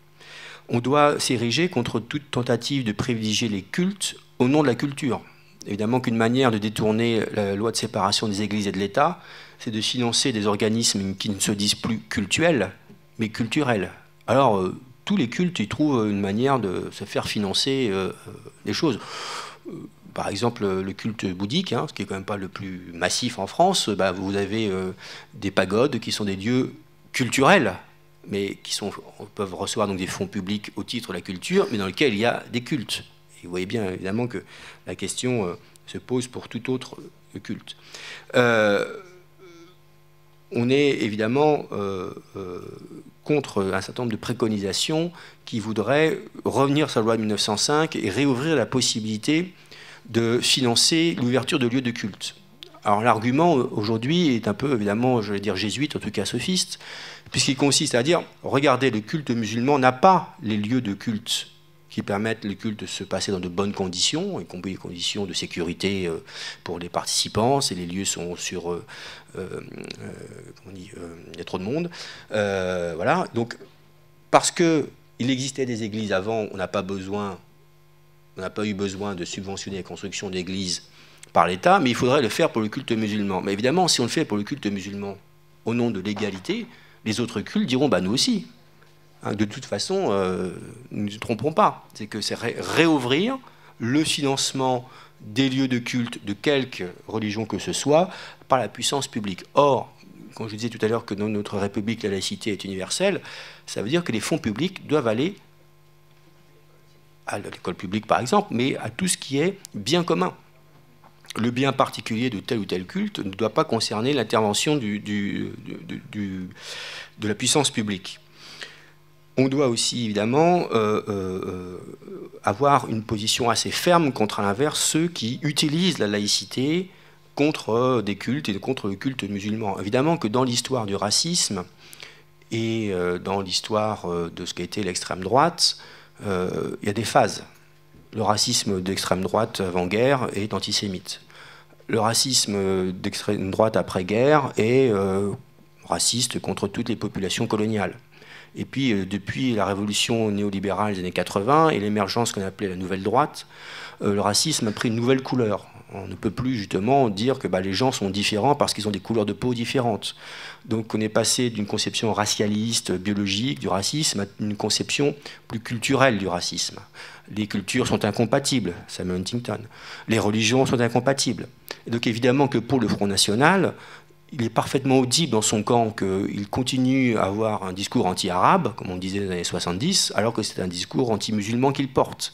On doit s'ériger contre toute tentative de privilégier les cultes au nom de la culture. Évidemment qu'une manière de détourner la loi de séparation des églises et de l'État, c'est de financer des organismes qui ne se disent plus cultuels, mais culturels. Alors, tous les cultes, ils trouvent une manière de se faire financer des choses. Par exemple, le culte bouddhique, ce qui n'est quand même pas le plus massif en France, vous avez des pagodes qui sont des lieux culturels, mais qui peuvent recevoir donc des fonds publics au titre de la culture, mais dans lesquels il y a des cultes. Et vous voyez bien, évidemment, que la question se pose pour tout autre culte. On est évidemment contre un certain nombre de préconisations qui voudraient revenir sur la loi de 1905 et réouvrir la possibilité de financer l'ouverture de lieux de culte. Alors l'argument aujourd'hui est un peu, évidemment, je vais dire jésuite, en tout cas sophiste, puisqu'il consiste à dire, regardez, le culte musulman n'a pas les lieux de culte qui permettent le culte de se passer dans de bonnes conditions, y compris des conditions de sécurité pour les participants, si les lieux sont sur... il y a trop de monde. Voilà. Donc, parce qu'il existait des églises avant, on n'a pas eu besoin de subventionner la construction d'églises par l'État, mais il faudrait le faire pour le culte musulman. Mais évidemment, si on le fait pour le culte musulman, au nom de l'égalité, les autres cultes diront, nous aussi. De toute façon, nous ne nous trompons pas. C'est que c'est réouvrir le financement des lieux de culte de quelque religion que ce soit par la puissance publique. Or, quand je disais tout à l'heure que dans notre République, la laïcité est universelle, ça veut dire que les fonds publics doivent aller à l'école publique, par exemple, mais à tout ce qui est bien commun. Le bien particulier de tel ou tel culte ne doit pas concerner l'intervention de la puissance publique. On doit aussi, évidemment, avoir une position assez ferme contre, à l'inverse, ceux qui utilisent la laïcité contre des cultes et contre le culte musulman. Évidemment que dans l'histoire du racisme et dans l'histoire de ce qu'a été l'extrême droite, il y a des phases. Le racisme d'extrême droite avant-guerre est antisémite. Le racisme d'extrême droite après-guerre est raciste contre toutes les populations coloniales. Et puis, depuis la révolution néolibérale des années 80 et l'émergence qu'on appelait la nouvelle droite, le racisme a pris une nouvelle couleur. On ne peut plus justement dire que les gens sont différents parce qu'ils ont des couleurs de peau différentes. Donc on est passé d'une conception racialiste, biologique du racisme à une conception plus culturelle du racisme. Les cultures sont incompatibles, Samuel Huntington. Les religions sont incompatibles. Et donc évidemment que pour le Front National, il est parfaitement audible dans son camp qu'il continue à avoir un discours anti-arabe, comme on disait dans les années 70, alors que c'est un discours anti-musulman qu'il porte,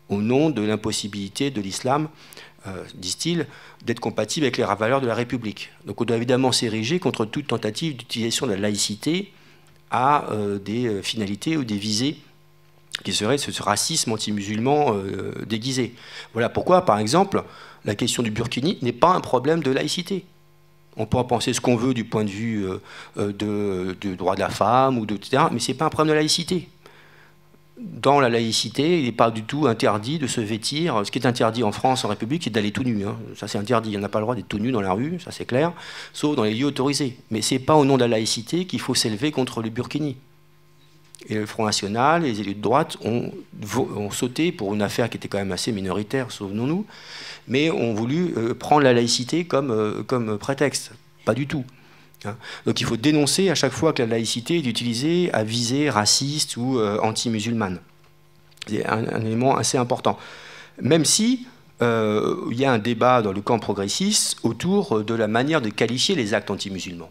au nom de l'impossibilité de l'islam, disent-ils, d'être compatible avec les valeurs de la République. Donc on doit évidemment s'ériger contre toute tentative d'utilisation de la laïcité à des finalités ou des visées qui seraient ce racisme anti-musulman déguisé. Voilà pourquoi, par exemple, la question du burkini n'est pas un problème de laïcité. On peut en penser ce qu'on veut du point de vue du droit de la femme, etc., mais ce n'est pas un problème de laïcité. Dans la laïcité, il n'est pas du tout interdit de se vêtir. Ce qui est interdit en France, en République, c'est d'aller tout nu. Ça, c'est interdit. On n'a pas le droit d'être tout nu dans la rue, ça c'est clair, sauf dans les lieux autorisés. Mais ce n'est pas au nom de la laïcité qu'il faut s'élever contre le burkini. Et le Front National, les élus de droite ont sauté pour une affaire qui était quand même assez minoritaire, souvenons-nous, mais ont voulu prendre la laïcité comme prétexte. Pas du tout. Donc il faut dénoncer à chaque fois que la laïcité est utilisée à visée raciste ou anti-musulmane. C'est un élément assez important. Même si il y a un débat dans le camp progressiste autour de la manière de qualifier les actes anti-musulmans.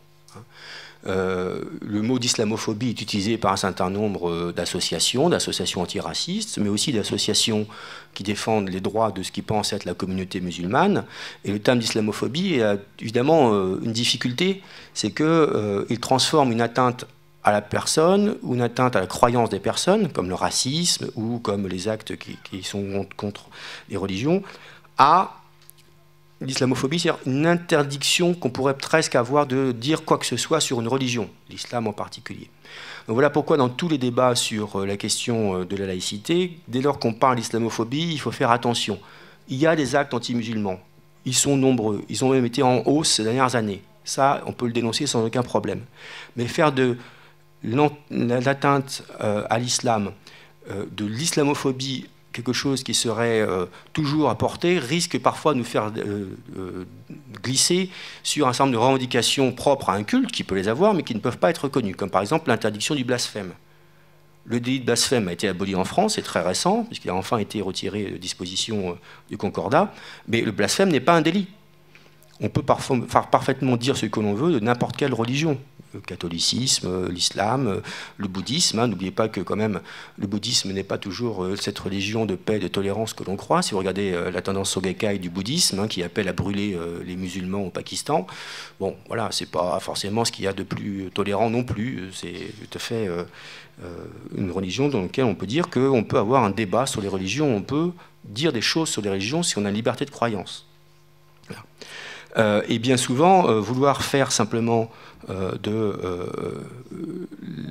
Le mot d'islamophobie est utilisé par un certain nombre d'associations antiracistes, mais aussi d'associations qui défendent les droits de ce qui pense être la communauté musulmane. Et le terme d'islamophobie a évidemment une difficulté, c'est qu'il transforme une atteinte à la personne ou une atteinte à la croyance des personnes, comme le racisme ou comme les actes qui sont contre les religions, à l'islamophobie, c'est-à-dire une interdiction qu'on pourrait presque avoir de dire quoi que ce soit sur une religion, l'islam en particulier. Donc voilà pourquoi dans tous les débats sur la question de la laïcité, dès lors qu'on parle d'islamophobie, il faut faire attention. Il y a des actes anti-musulmans, ils sont nombreux, ils ont même été en hausse ces dernières années. Ça, on peut le dénoncer sans aucun problème. Mais faire de l'atteinte à l'islam, de l'islamophobie, quelque chose qui serait toujours à portée, risque parfois de nous faire glisser sur un certain nombre de revendications propres à un culte, qui peut les avoir, mais qui ne peuvent pas être reconnues, comme par exemple l'interdiction du blasphème. Le délit de blasphème a été aboli en France, c'est très récent, puisqu'il a enfin été retiré de disposition du Concordat, mais le blasphème n'est pas un délit. On peut parfaitement dire ce que l'on veut de n'importe quelle religion. Le catholicisme, l'islam, le bouddhisme. N'oubliez pas que quand même le bouddhisme n'est pas toujours cette religion de paix et de tolérance que l'on croit. Si vous regardez la tendance Sogekai du bouddhisme, qui appelle à brûler les musulmans au Pakistan, bon, voilà, c'est pas forcément ce qu'il y a de plus tolérant non plus. C'est tout à fait une religion dans laquelle on peut dire qu'on peut avoir un débat sur les religions, on peut dire des choses sur les religions si on a une liberté de croyance. Voilà. Et bien souvent, vouloir faire simplement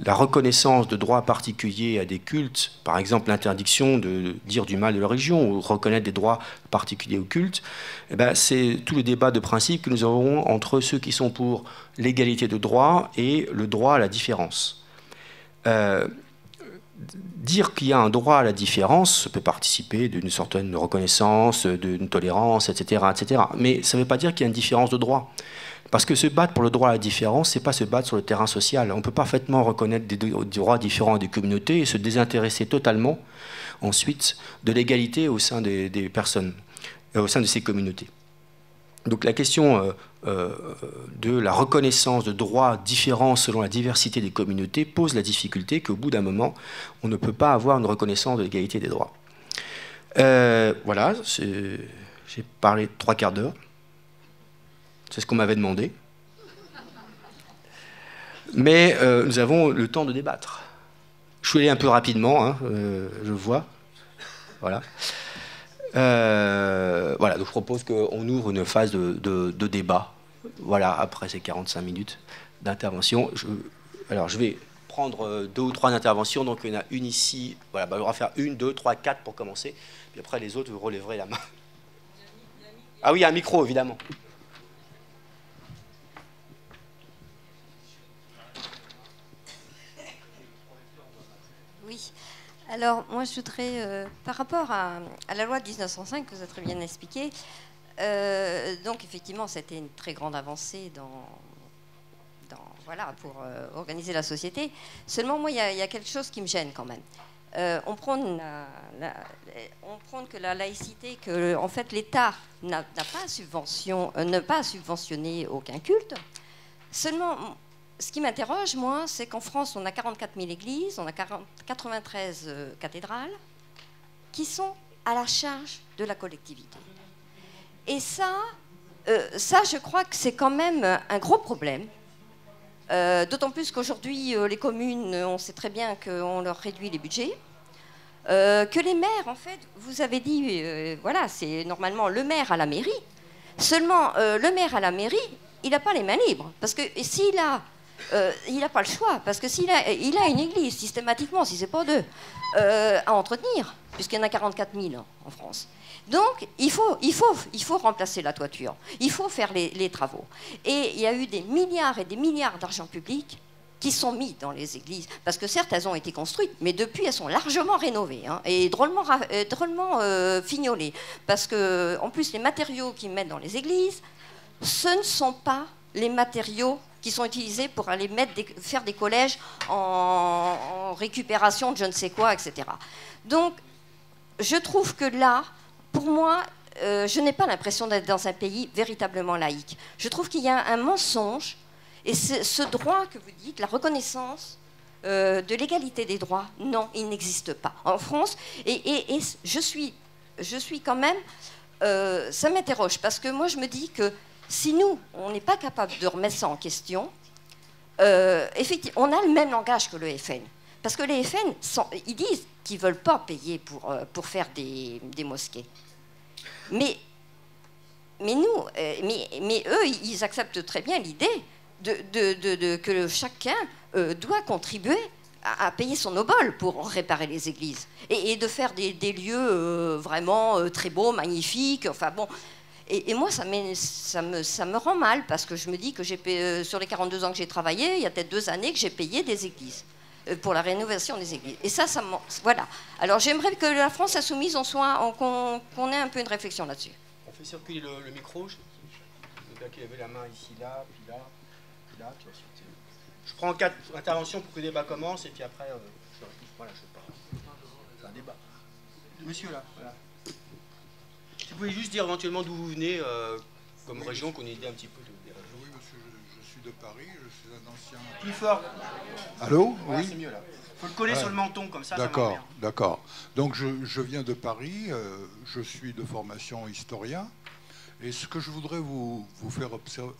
la reconnaissance de droits particuliers à des cultes, par exemple l'interdiction de dire du mal de la religion ou reconnaître des droits particuliers aux cultes, eh ben, c'est tout le débat de principe que nous aurons entre ceux qui sont pour l'égalité de droit et le droit à la différence. Dire qu'il y a un droit à la différence peut participer d'une certaine reconnaissance, d'une tolérance, etc., etc. Mais ça ne veut pas dire qu'il y a une différence de droit. Parce que se battre pour le droit à la différence, ce n'est pas se battre sur le terrain social. On peut parfaitement reconnaître des droits différents des communautés et se désintéresser totalement, ensuite, de l'égalité au sein des personnes, au sein de ces communautés. Donc la question de la reconnaissance de droits différents selon la diversité des communautés pose la difficulté qu'au bout d'un moment, on ne peut pas avoir une reconnaissance de l'égalité des droits. Voilà, j'ai parlé 3 quarts d'heure. C'est ce qu'on m'avait demandé. Mais nous avons le temps de débattre. Je suis allé un peu rapidement, hein, je vois. Voilà. Voilà, donc je propose qu'on ouvre une phase de débat. Voilà, après ces 45 minutes d'intervention. Alors, je vais prendre 2 ou 3 interventions. Donc, il y en a une ici. Voilà, on va faire 1, 2, 3, 4 pour commencer. Puis après, les autres, vous relèverez la main. Ah oui, il y a un micro, évidemment. Oui. Alors, moi, je voudrais, par rapport à la loi de 1905, que vous avez très bien expliqué, donc, effectivement, c'était une très grande avancée voilà, pour organiser la société. Seulement, moi, il y a quelque chose qui me gêne quand même. On prône que la laïcité, que en fait, l'État n'a pas subventionné aucun culte. Seulement, ce qui m'interroge, moi, c'est qu'en France, on a 44 000 églises, on a 93 cathédrales qui sont à la charge de la collectivité. Et ça, je crois que c'est quand même un gros problème. D'autant plus qu'aujourd'hui, les communes, on sait très bien qu'on leur réduit les budgets. Que les maires, en fait, vous avez dit, voilà, c'est normalement le maire à la mairie. Seulement, le maire à la mairie, il n'a pas les mains libres. Parce que s'il a... il n'a pas le choix, parce que il a une église, systématiquement, si ce n'est pas 2, à entretenir, puisqu'il y en a 44 000 en France. Donc, il faut remplacer la toiture, il faut faire les travaux. Et il y a eu des milliards et des milliards d'argent public qui sont mis dans les églises, parce que certes, elles ont été construites, mais depuis, elles sont largement rénovées, hein, et drôlement fignolées. Parce que, en plus, les matériaux qu'ils mettent dans les églises, ce ne sont pas les matériaux qui sont utilisés pour aller faire des collèges en récupération de je ne sais quoi, etc. Donc, je trouve que là, pour moi, je n'ai pas l'impression d'être dans un pays véritablement laïque. Je trouve qu'il y a un mensonge Et ce droit que vous dites, la reconnaissance de l'égalité des droits, non, il n'existe pas en France. Et je suis quand même... ça m'interroge, parce que moi, je me dis que si nous, on n'est pas capable de remettre ça en question, effectivement, on a le même langage que le FN. Parce que les FN, ils disent qu'ils ne veulent pas payer pour faire des mosquées. Mais eux, ils acceptent très bien l'idée que chacun doit contribuer à payer son obol pour réparer les églises et de faire des lieux vraiment très beaux, magnifiques. Enfin bon, et moi ça me rend mal parce que je me dis que sur les 42 ans que j'ai travaillé, il y a peut-être 2 années que j'ai payé des églises pour la rénovation des églises. Et ça voilà. Alors j'aimerais que la France insoumise qu'on ait un peu une réflexion là-dessus. On fait circuler le micro. Je veux qu'il avait la main ici, là, puis là, puis là, puis ensuite. Je prends 4 interventions pour que le débat commence, et puis après, je réponds. Voilà, je pars. C'est un débat. Monsieur, là, voilà. Si vous pouvez juste dire éventuellement d'où vous venez, comme région, qu'on ait idée un petit peu des régions. Oui, monsieur, je suis de Paris, je suis un ancien... Plus fort. Allô? Voilà, oui. c'est mieux, là. Il faut le coller sur le menton, comme ça, D'accord, ça marche bien. d'accord. Donc, je viens de Paris, je suis de formation historien, et ce que je voudrais vous faire observer...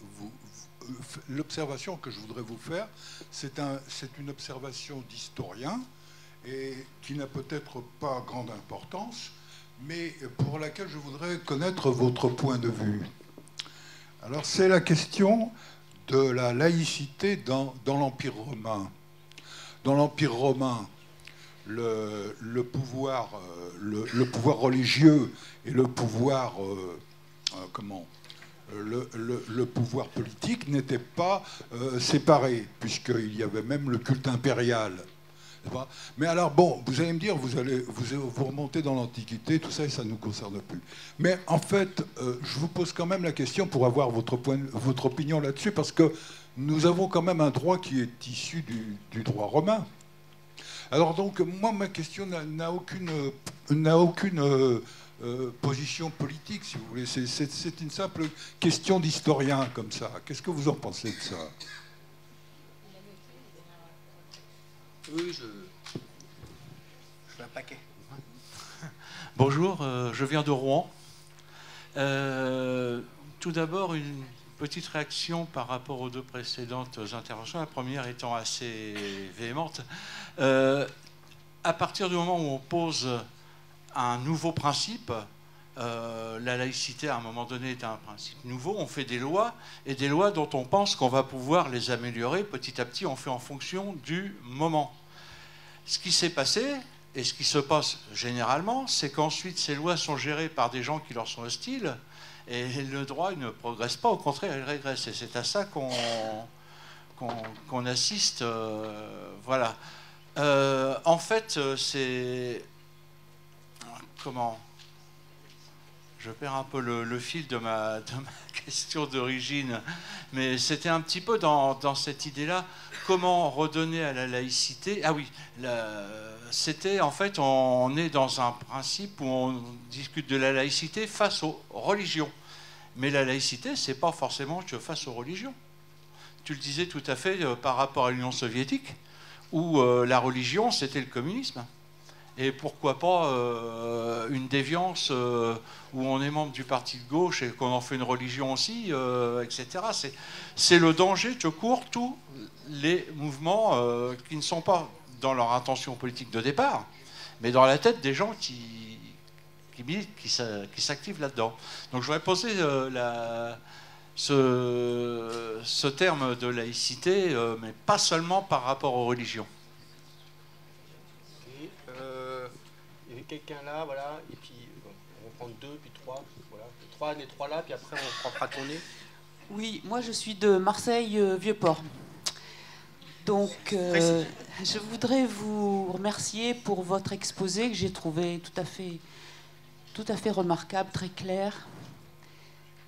L'observation que je voudrais vous faire, c'est une observation d'historien et qui n'a peut-être pas grande importance, mais pour laquelle je voudrais connaître votre point de vue. Alors, c'est la question de la laïcité dans l'Empire romain. Dans l'Empire romain, le pouvoir religieux et le pouvoir le pouvoir politique n'étaient pas séparés, puisqu'il y avait même le culte impérial. Mais alors, bon, vous allez me dire, vous remontez dans l'Antiquité, tout ça, et ça ne nous concerne plus. Mais en fait, je vous pose quand même la question pour avoir votre opinion là-dessus, parce que nous avons quand même un droit qui est issu du droit romain. Alors donc, moi, ma question n'a aucune position politique, si vous voulez. C'est une simple question d'historien, comme ça. Qu'est-ce que vous en pensez de ça? Oui, je fais un paquet. Bonjour, je viens de Rouen. Tout d'abord, une petite réaction par rapport aux 2 précédentes interventions, la première étant assez véhémente. À partir du moment où on pose un nouveau principe, la laïcité à un moment donné est un principe nouveau, on fait des lois, et des lois dont on pense qu'on va pouvoir les améliorer petit à petit, on fait en fonction du moment. Ce qui s'est passé, et ce qui se passe généralement, c'est qu'ensuite ces lois sont gérées par des gens qui leur sont hostiles, et le droit ne progresse pas, au contraire, il régresse. Et c'est à ça qu'on assiste. Voilà. En fait, c'est... Comment... Je perds un peu le fil de ma question d'origine, mais c'était un petit peu dans cette idée-là, comment redonner à la laïcité... Ah oui, c'était en fait, on est dans un principe où on discute de la laïcité face aux religions. Mais la laïcité, c'est pas forcément que face aux religions. Tu le disais tout à fait par rapport à l'Union soviétique, où la religion, c'était le communisme. Et pourquoi pas une déviance où on est membre du parti de gauche et qu'on en fait une religion aussi, etc. C'est le danger que courent tous les mouvements qui ne sont pas dans leur intention politique de départ, mais dans la tête des gens qui s'activent là-dedans. Donc je voudrais poser ce terme de laïcité, mais pas seulement par rapport aux religions. Il y avait quelqu'un là, voilà, et puis on va prendre 2, puis 3, voilà. Les 3 là, puis après on fera tourner. Oui, moi je suis de Marseille, Vieux-Port. Donc je voudrais vous remercier pour votre exposé que j'ai trouvé tout à fait remarquable, très clair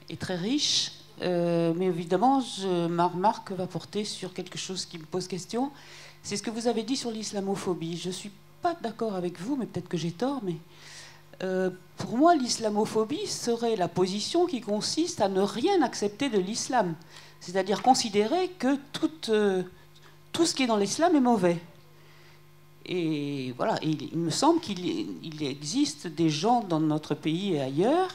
et très riche. Mais évidemment, ma remarque va porter sur quelque chose qui me pose question. C'est ce que vous avez dit sur l'islamophobie. Je ne suis pas d'accord avec vous, mais peut-être que j'ai tort, mais Pour moi, l'islamophobie serait la position qui consiste à ne rien accepter de l'islam. C'est-à-dire considérer que tout ce qui est dans l'islam est mauvais. Et voilà, il me semble qu'il existe des gens dans notre pays et ailleurs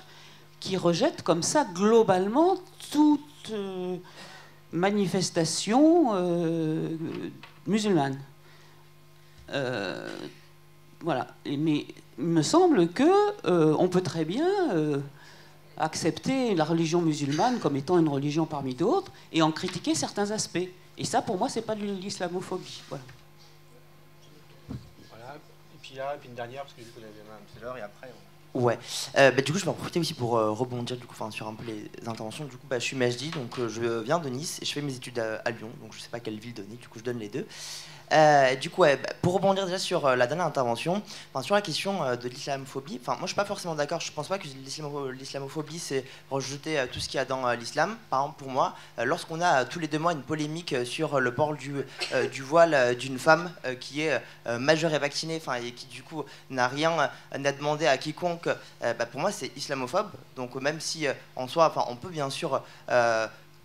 qui rejettent comme ça globalement toute manifestation musulmane. Voilà. Mais il me semble qu'on peut très bien accepter la religion musulmane comme étant une religion parmi d'autres et en critiquer certains aspects. Et ça, pour moi, c'est pas de l'islamophobie. Voilà. Et puis une dernière, parce que du coup, c'est l'heure, et après... Ouais. Du coup, je vais en profiter aussi pour rebondir sur un peu les interventions. Du coup, je suis Majdi, donc je viens de Nice et je fais mes études à Lyon, donc je sais pas quelle ville donner, du coup je donne les deux. Du coup, pour rebondir déjà sur la dernière intervention, sur la question de l'islamophobie, moi je suis pas forcément d'accord, je pense pas que l'islamophobie c'est rejeter tout ce qu'il y a dans l'islam. Par exemple, pour moi, lorsqu'on a tous les 2 mois une polémique sur le port du voile d'une femme qui est majeure et vaccinée, et qui du coup n'a rien à demander à quiconque, pour moi c'est islamophobe. Donc même si en soi, on peut bien sûr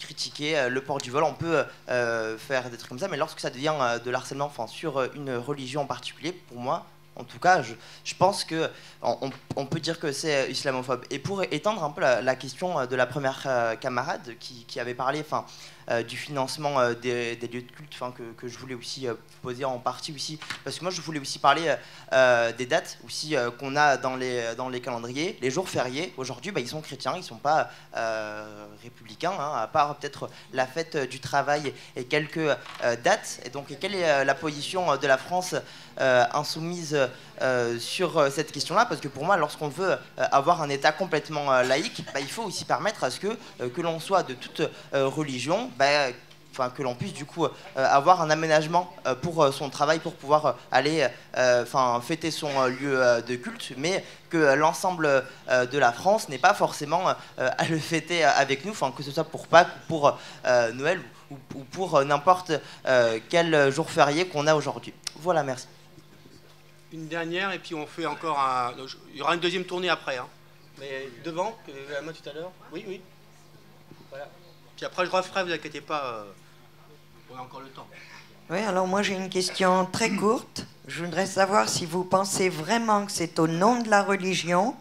critiquer le port du voile, on peut faire des trucs comme ça, mais lorsque ça devient de l'harcèlement sur une religion en particulier, pour moi, en tout cas, je pense que on peut dire que c'est islamophobe. Et pour étendre un peu la question de la première camarade qui avait parlé du financement des lieux de culte, que je voulais aussi poser en partie aussi, parce que moi je voulais aussi parler des dates aussi qu'on a dans les calendriers. Les jours fériés, aujourd'hui, ils sont chrétiens, ils ne sont pas républicains, à part peut-être la fête du travail et quelques dates. Et donc, quelle est la position de la France insoumise sur cette question-là? Parce que pour moi, lorsqu'on veut avoir un État complètement laïque, il faut aussi permettre à ce que l'on soit de toute religion, que l'on puisse du coup avoir un aménagement pour son travail, pour pouvoir aller fêter son lieu de culte, mais que l'ensemble de la France n'est pas forcément à le fêter avec nous, que ce soit pour Pâques, pour Noël ou pour n'importe quel jour férié qu'on a aujourd'hui. Voilà, merci. Une dernière, et puis on fait encore un... Il y aura une deuxième tournée après. Mais devant, la main tout à l'heure. Oui. Voilà. Puis après, je referai, vous inquiétez pas. On a encore le temps. Oui, alors moi j'ai une question très courte. Je voudrais savoir si vous pensez vraiment que c'est au nom de la religion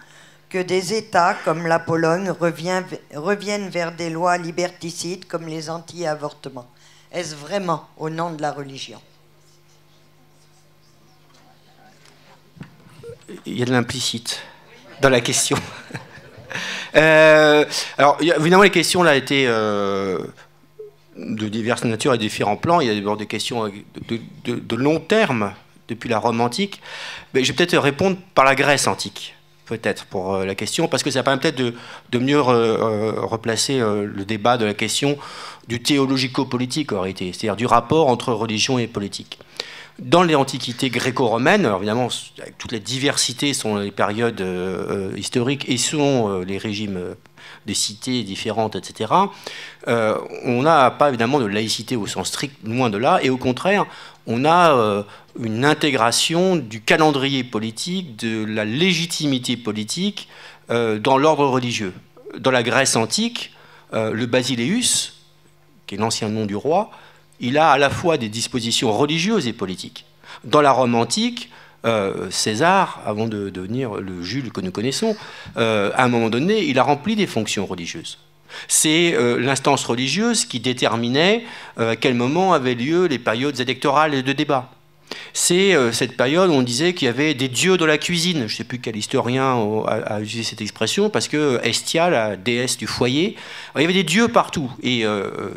que des États comme la Pologne reviennent vers des lois liberticides comme les anti-avortements. Est-ce vraiment au nom de la religion? Il y a de l'implicite dans la question. Alors, évidemment, les questions là étaient de diverses natures et différents plans. Il y a d'abord des questions de long terme, depuis la Rome antique. Mais je vais peut-être répondre par la Grèce antique, peut-être, pour la question, parce que ça permet peut-être de mieux replacer le débat de la question du théologico-politique, en réalité, c'est-à-dire du rapport entre religion et politique. Dans les antiquités gréco-romaines, alors évidemment, toutes les diversités sont les périodes historiques et sont les régimes des cités différentes, etc. On n'a pas évidemment de laïcité au sens strict, loin de là, et au contraire, on a une intégration du calendrier politique, de la légitimité politique dans l'ordre religieux. Dans la Grèce antique, le Basileus, qui est l'ancien nom du roi, il a à la fois des dispositions religieuses et politiques. Dans la Rome antique, César, avant de devenir le Jules que nous connaissons, à un moment donné, il a rempli des fonctions religieuses. C'est l'instance religieuse qui déterminait à quel moment avaient lieu les périodes électorales et de débat. C'est cette période où on disait qu'il y avait des dieux dans la cuisine. Je ne sais plus quel historien a utilisé cette expression, parce que Hestia, la déesse du foyer, il y avait des dieux partout. Et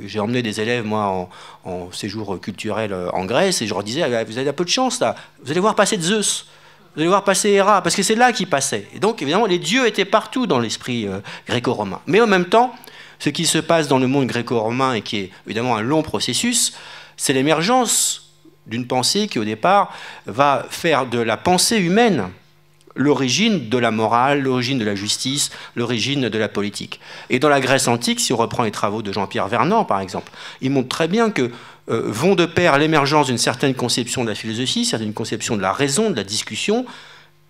j'ai emmené des élèves, moi, en séjour culturel en Grèce, et je leur disais, vous avez un peu de chance, là. Vous allez voir passer Zeus, vous allez voir passer Héra, parce que c'est là qu'il passait. Et donc, évidemment, les dieux étaient partout dans l'esprit gréco-romain. Mais en même temps, ce qui se passe dans le monde gréco-romain, et qui est évidemment un long processus, c'est l'émergence d'une pensée qui, au départ, va faire de la pensée humaine l'origine de la morale, l'origine de la justice, l'origine de la politique. Et dans la Grèce antique, si on reprend les travaux de Jean-Pierre Vernant, par exemple, il montre très bien que vont de pair l'émergence d'une certaine conception de la philosophie, certaine conception de la raison, de la discussion,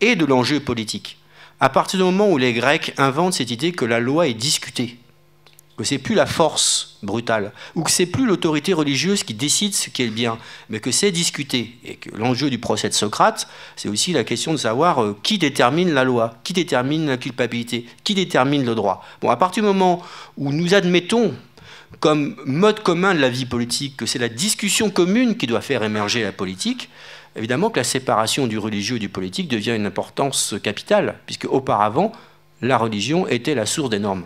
et de l'enjeu politique. À partir du moment où les Grecs inventent cette idée que la loi est discutée, que c'est plus la force brutale, ou que c'est plus l'autorité religieuse qui décide ce qui est le bien, mais que c'est discuté, et que l'enjeu du procès de Socrate, c'est aussi la question de savoir qui détermine la loi, qui détermine la culpabilité, qui détermine le droit. Bon, à partir du moment où nous admettons comme mode commun de la vie politique que c'est la discussion commune qui doit faire émerger la politique, évidemment que la séparation du religieux et du politique devient une importance capitale, puisque auparavant, la religion était la source des normes.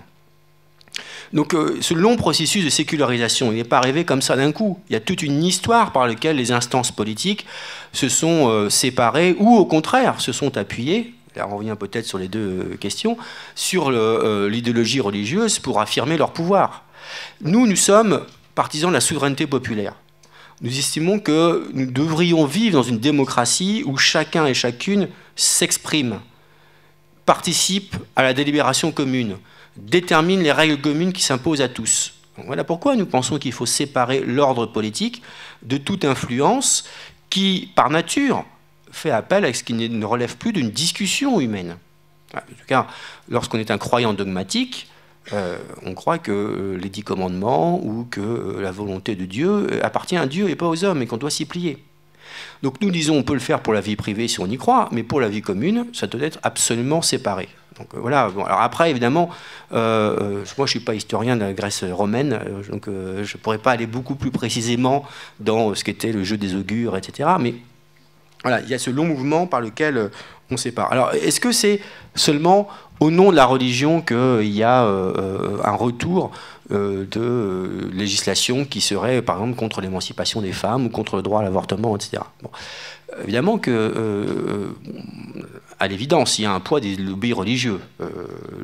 Donc ce long processus de sécularisation, il n'est pas arrivé comme ça d'un coup. Il y a toute une histoire par laquelle les instances politiques se sont séparées ou au contraire se sont appuyées, là on revient peut-être sur les deux questions, sur l'idéologie religieuse pour affirmer leur pouvoir. Nous sommes partisans de la souveraineté populaire. Nous estimons que nous devrions vivre dans une démocratie où chacun et chacune s'exprime, participe à la délibération commune, détermine les règles communes qui s'imposent à tous. Donc voilà pourquoi nous pensons qu'il faut séparer l'ordre politique de toute influence qui, par nature, fait appel à ce qui ne relève plus d'une discussion humaine. En tout cas, lorsqu'on est un croyant dogmatique, on croit que les 10 commandements ou que la volonté de Dieu appartient à Dieu et pas aux hommes et qu'on doit s'y plier. Donc nous disons on peut le faire pour la vie privée si on y croit, mais pour la vie commune, ça doit être absolument séparé. Donc voilà. Bon, alors après, évidemment, moi je ne suis pas historien de la Grèce romaine, donc je ne pourrais pas aller beaucoup plus précisément dans ce qu'était le jeu des augures, etc. Mais voilà, il y a ce long mouvement par lequel on sépare. Alors, est-ce que c'est seulement au nom de la religion qu'il y a un retour de législation qui serait, par exemple, contre l'émancipation des femmes ou contre le droit à l'avortement, etc. Bon. Évidemment que, à l'évidence, il y a un poids des lobbies religieux.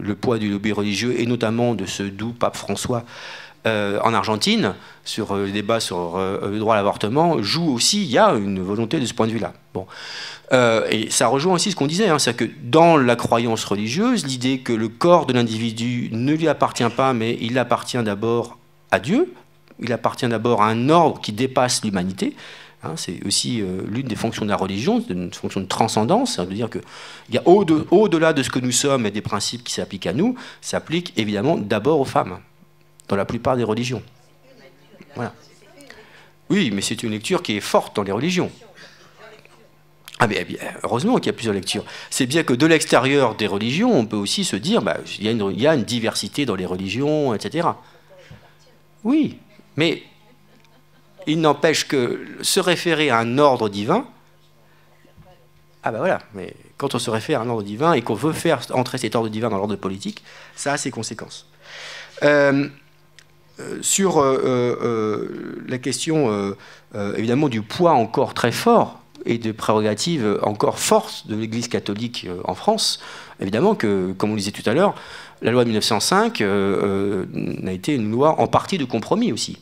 Le poids du lobby religieux, et notamment de ce doux pape François en Argentine, sur le débat sur le droit à l'avortement, joue aussi, il y a une volonté de ce point de vue-là. Bon. Et ça rejoint aussi ce qu'on disait, hein, c'est-à-dire que dans la croyance religieuse, l'idée que le corps de l'individu ne lui appartient pas, mais il appartient d'abord à Dieu, il appartient d'abord à un ordre qui dépasse l'humanité. Hein, c'est aussi l'une des fonctions de la religion, c'est une fonction de transcendance, c'est de dire qu'il y a au-delà de ce que nous sommes et des principes qui s'appliquent à nous, s'appliquent évidemment d'abord aux femmes, dans la plupart des religions. Voilà. Oui, mais c'est une lecture qui est forte dans les religions. Ah mais heureusement qu'il y a plusieurs lectures. C'est bien que de l'extérieur des religions, on peut aussi se dire il y a une diversité dans les religions, etc. Oui, mais il n'empêche que se référer à un ordre divin, voilà, mais quand on se réfère à un ordre divin et qu'on veut faire entrer cet ordre divin dans l'ordre politique, ça a ses conséquences. Sur la question, évidemment, du poids encore très fort et de prérogatives encore fortes de l'Église catholique en France, évidemment que, comme on le disait tout à l'heure, la loi de 1905 a été une loi en partie de compromis aussi.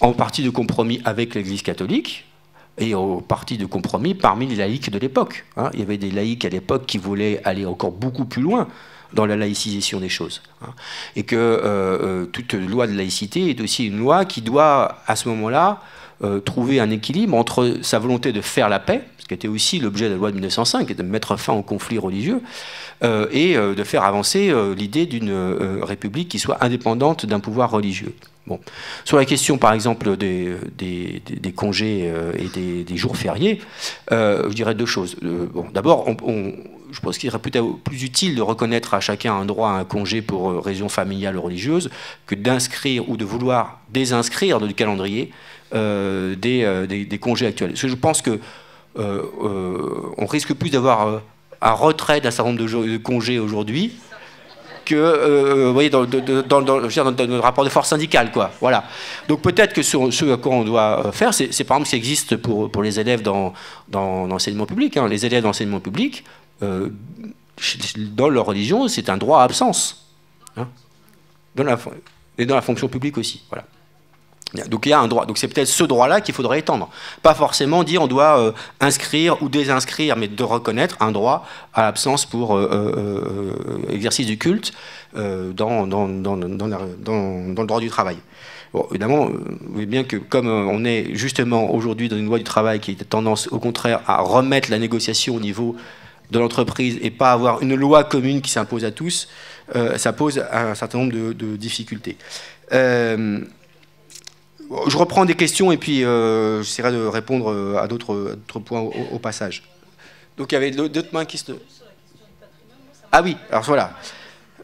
En partie de compromis avec l'Église catholique et en partie de compromis parmi les laïcs de l'époque. Hein. Il y avait des laïcs à l'époque qui voulaient aller encore beaucoup plus loin dans la laïcisation des choses. Hein. Et que toute loi de laïcité est aussi une loi qui doit, à ce moment-là, trouver un équilibre entre sa volonté de faire la paix, ce qui était aussi l'objet de la loi de 1905, et de mettre fin aux conflits religieux, et de faire avancer l'idée d'une république qui soit indépendante d'un pouvoir religieux. Bon. Sur la question, par exemple, des congés et des jours fériés, je dirais deux choses. Bon, d'abord, je pense qu'il serait peut-être plus utile de reconnaître à chacun un droit à un congé pour raison familiale ou religieuse que d'inscrire ou de vouloir désinscrire du calendrier des congés actuels. Parce que je pense que on risque plus d'avoir un retrait d'un certain nombre de congés aujourd'hui que, vous voyez, dans le rapport de force syndicale, quoi. Voilà. Donc peut-être que ce à quoi on doit faire, c'est par exemple, ça existe pour les élèves dans l'enseignement public. Hein. Les élèves d'enseignement public, dans leur religion, c'est un droit à absence. Hein. Et dans la fonction publique aussi. Voilà. Donc il y a un droit. Donc c'est peut-être ce droit-là qu'il faudrait étendre. Pas forcément dire on doit inscrire ou désinscrire, mais de reconnaître un droit à l'absence pour exercice du culte dans le droit du travail. Bon, évidemment, vous voyez bien que comme on est justement aujourd'hui dans une loi du travail qui a tendance au contraire à remettre la négociation au niveau de l'entreprise et pas avoir une loi commune qui s'impose à tous, ça pose un certain nombre de difficultés. Je reprends des questions et puis j'essaierai de répondre à d'autres points au passage. Donc il y avait d'autres mains qui se... Ah oui, alors voilà.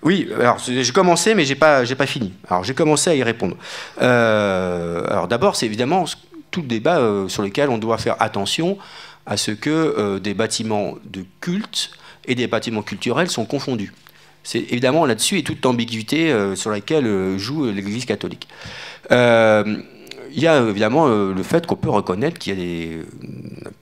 Oui, alors j'ai commencé, mais j'ai pas fini. Alors j'ai commencé à y répondre. Alors d'abord, c'est évidemment tout le débat sur lequel on doit faire attention à ce que des bâtiments de culte et des bâtiments culturels sont confondus. C'est évidemment là-dessus et toute l'ambiguïté sur laquelle joue l'Église catholique. Il y a évidemment le fait qu'on peut reconnaître qu'il y a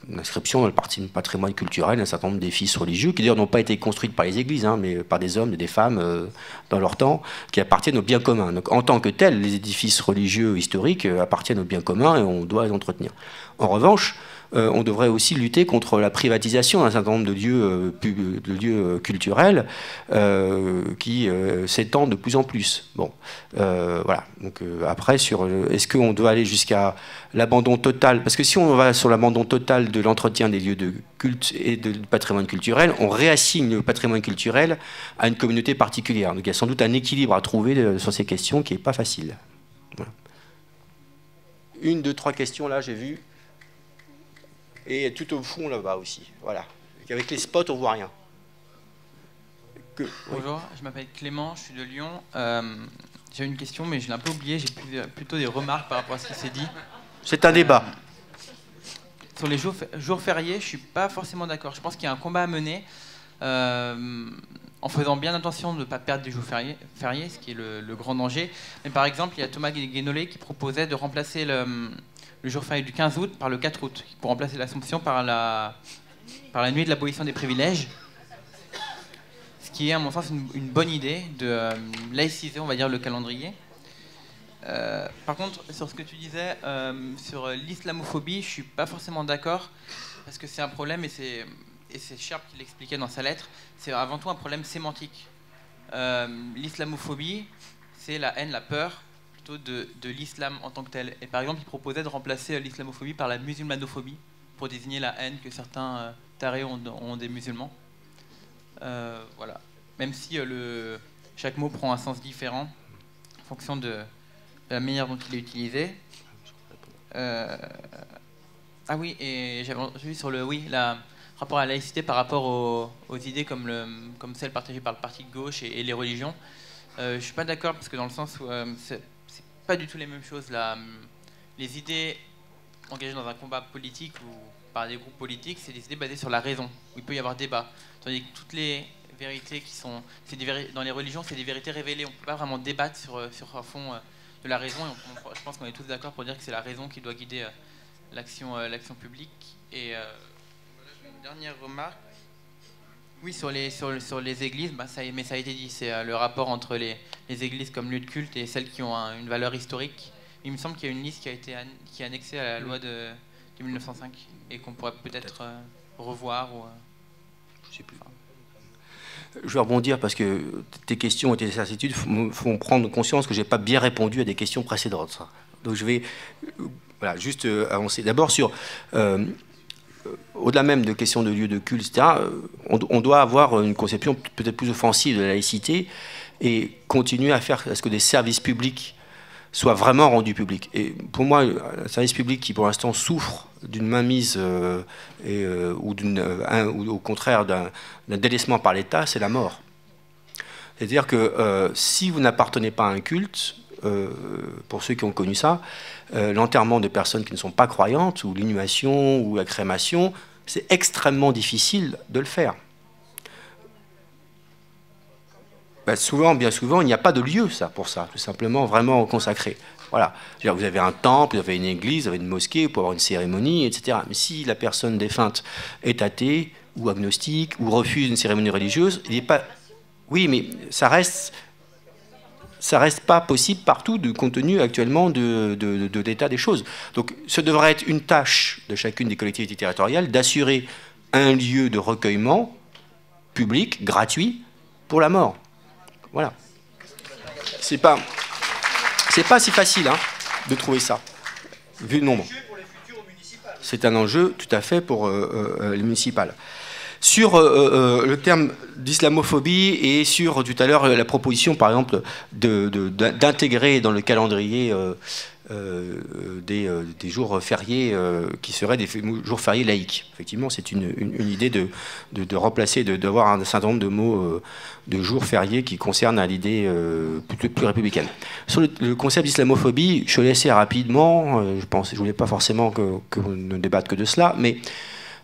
une inscription dans le patrimoine culturel d'un certain nombre d'édifices religieux qui d'ailleurs n'ont pas été construites par les églises, hein, mais par des hommes et des femmes dans leur temps, qui appartiennent au bien commun. Donc en tant que tels, les édifices religieux historiques appartiennent au bien commun et on doit les entretenir. En revanche, on devrait aussi lutter contre la privatisation d'un certain nombre de lieux culturels qui s'étendent de plus en plus. Bon, voilà. Donc après, est-ce qu'on doit aller jusqu'à l'abandon total? Parce que si on va sur l'abandon total de l'entretien des lieux de culte et de patrimoine culturel, on réassigne le patrimoine culturel à une communauté particulière. Donc il y a sans doute un équilibre à trouver sur ces questions qui n'est pas facile. Voilà. 1, 2, 3 questions là, j'ai vu. Et tout au fond là-bas aussi, voilà. Avec les spots, on voit rien. Bonjour, je m'appelle Clément, je suis de Lyon. J'ai une question, mais je l'ai un peu oubliée. J'ai plutôt des remarques par rapport à ce qui s'est dit. C'est un débat. Sur les jours fériés, je ne suis pas forcément d'accord. Je pense qu'il y a un combat à mener en faisant bien attention de ne pas perdre des jours fériés, ce qui est le grand danger. Mais par exemple, il y a Thomas Guénolé qui proposait de remplacer le jour férié du 15 août par le 4 août, pour remplacer l'Assomption par la nuit de l'abolition des privilèges. Ce qui est, à mon sens, une bonne idée de laïciser, on va dire, le calendrier. Par contre, sur ce que tu disais, sur l'islamophobie, je ne suis pas forcément d'accord, parce que c'est un problème, et c'est Sharp qui l'expliquait dans sa lettre, c'est avant tout un problème sémantique. L'islamophobie, c'est la haine, la peur, de l'islam en tant que tel. Et par exemple, il proposait de remplacer l'islamophobie par la musulmanophobie, pour désigner la haine que certains tarés ont des musulmans. Voilà. Même si chaque mot prend un sens différent en fonction de la manière dont il est utilisé. Ah oui, et j'avais vu sur le rapport à la laïcité par rapport aux idées comme celles partagées par le parti de gauche et les religions. Je suis pas d'accord, parce que dans le sens où c'est pas du tout les mêmes choses. Les idées engagées dans un combat politique ou par des groupes politiques, c'est des idées basées sur la raison, où il peut y avoir débat. Tandis que toutes les vérités qui sont... dans les religions, c'est des vérités révélées. On ne peut pas vraiment débattre sur un fond de la raison. Et je pense qu'on est tous d'accord pour dire que c'est la raison qui doit guider l'action publique. Et une dernière remarque. Oui, sur les églises, mais ça a été dit, c'est le rapport entre les églises comme lieu de culte et celles qui ont une valeur historique. Il me semble qu'il y a une liste qui est annexée à la loi de 1905 et qu'on pourrait peut-être revoir. Je sais plus. Je vais rebondir parce que tes questions et tes certitudes font prendre conscience que je n'ai pas bien répondu à des questions précédentes. Donc je vais juste avancer. D'abord sur... au-delà même de questions de lieux de culte, etc., on doit avoir une conception peut-être plus offensive de la laïcité et continuer à faire à ce que des services publics soient vraiment rendus publics. Et pour moi, un service public qui, pour l'instant, souffre d'une mainmise ou au contraire d'un délaissement par l'État, c'est la mort. C'est-à-dire que si vous n'appartenez pas à un culte, pour ceux qui ont connu ça, l'enterrement de personnes qui ne sont pas croyantes, ou l'inhumation, ou la crémation, c'est extrêmement difficile de le faire. Bien souvent, il n'y a pas de lieu pour ça, tout simplement vraiment consacré. Voilà. Vous avez un temple, vous avez une église, vous avez une mosquée, vous pouvez avoir une cérémonie, etc. Mais si la personne défunte est athée, ou agnostique, ou refuse une cérémonie religieuse, il n'est pas... Oui, mais ça reste pas possible partout, compte tenu actuellement de l'état des choses. Donc, ce devrait être une tâche de chacune des collectivités territoriales d'assurer un lieu de recueillement public, gratuit, pour la mort. Voilà. C'est pas si facile de trouver ça, vu le nombre. C'est un enjeu tout à fait pour les municipales. Sur le terme d'islamophobie et sur tout à l'heure la proposition, par exemple, d'intégrer dans le calendrier des jours fériés qui seraient des jours fériés laïques. Effectivement, c'est une idée de remplacer, d'avoir un certain nombre de mots de jours fériés qui concernent l'idée plus républicaine. Sur le concept d'islamophobie, je l'ai laissé rapidement, je voulais pas forcément qu'on ne débatte que de cela, mais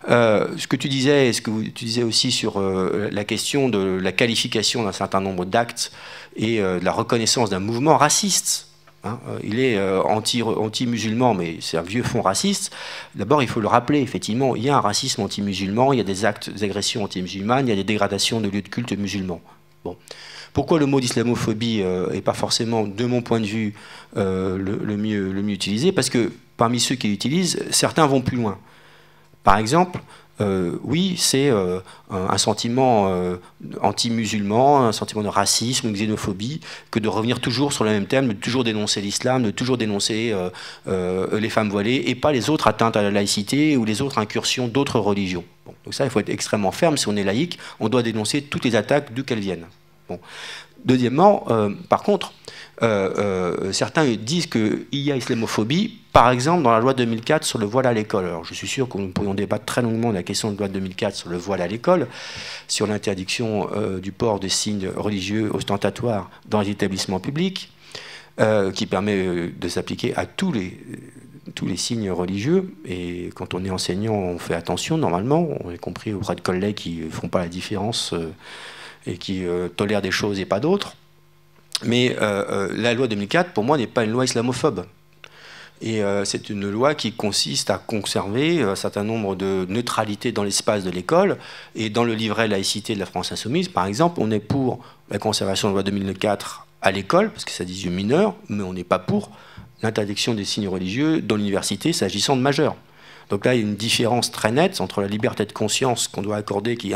ce que tu disais, et ce que tu disais aussi sur la question de la qualification d'un certain nombre d'actes et de la reconnaissance d'un mouvement raciste. Hein, il est anti-musulman, mais c'est un vieux fond raciste. D'abord, il faut le rappeler, effectivement, il y a un racisme anti-musulman, il y a des actes d'agression anti-musulmane, il y a des dégradations de lieux de culte musulmans. Bon. Pourquoi le mot d'islamophobie n'est pas forcément, de mon point de vue, le mieux utilisé? Parce que parmi ceux qui l'utilisent, certains vont plus loin. Par exemple, oui, c'est un sentiment anti-musulman, un sentiment de racisme, de xénophobie, que de revenir toujours sur le même thème, de toujours dénoncer l'islam, de toujours dénoncer les femmes voilées, et pas les autres atteintes à la laïcité ou les autres incursions d'autres religions. Bon, donc ça, il faut être extrêmement ferme. Si on est laïque, on doit dénoncer toutes les attaques d'où qu'elles viennent. Bon. Deuxièmement, par contre, certains disent qu'il y a islamophobie, par exemple dans la loi 2004 sur le voile à l'école. Alors je suis sûr que nous pourrions débattre très longuement de la question de la loi 2004 sur le voile à l'école, sur l'interdiction du port de signes religieux ostentatoires dans les établissements publics, qui permet de s'appliquer à tous les signes religieux. Et quand on est enseignant, on fait attention normalement, y compris auprès de collègues qui ne font pas la différence et qui tolèrent des choses et pas d'autres. Mais la loi 2004, pour moi, n'est pas une loi islamophobe. Et c'est une loi qui consiste à conserver un certain nombre de neutralité dans l'espace de l'école. Et dans le livret laïcité de la France Insoumise, par exemple, on est pour la conservation de la loi 2004 à l'école, parce que ça dit mineur, mais on n'est pas pour l'interdiction des signes religieux dans l'université s'agissant de majeurs. Donc là, il y a une différence très nette entre la liberté de conscience qu'on doit accorder, qui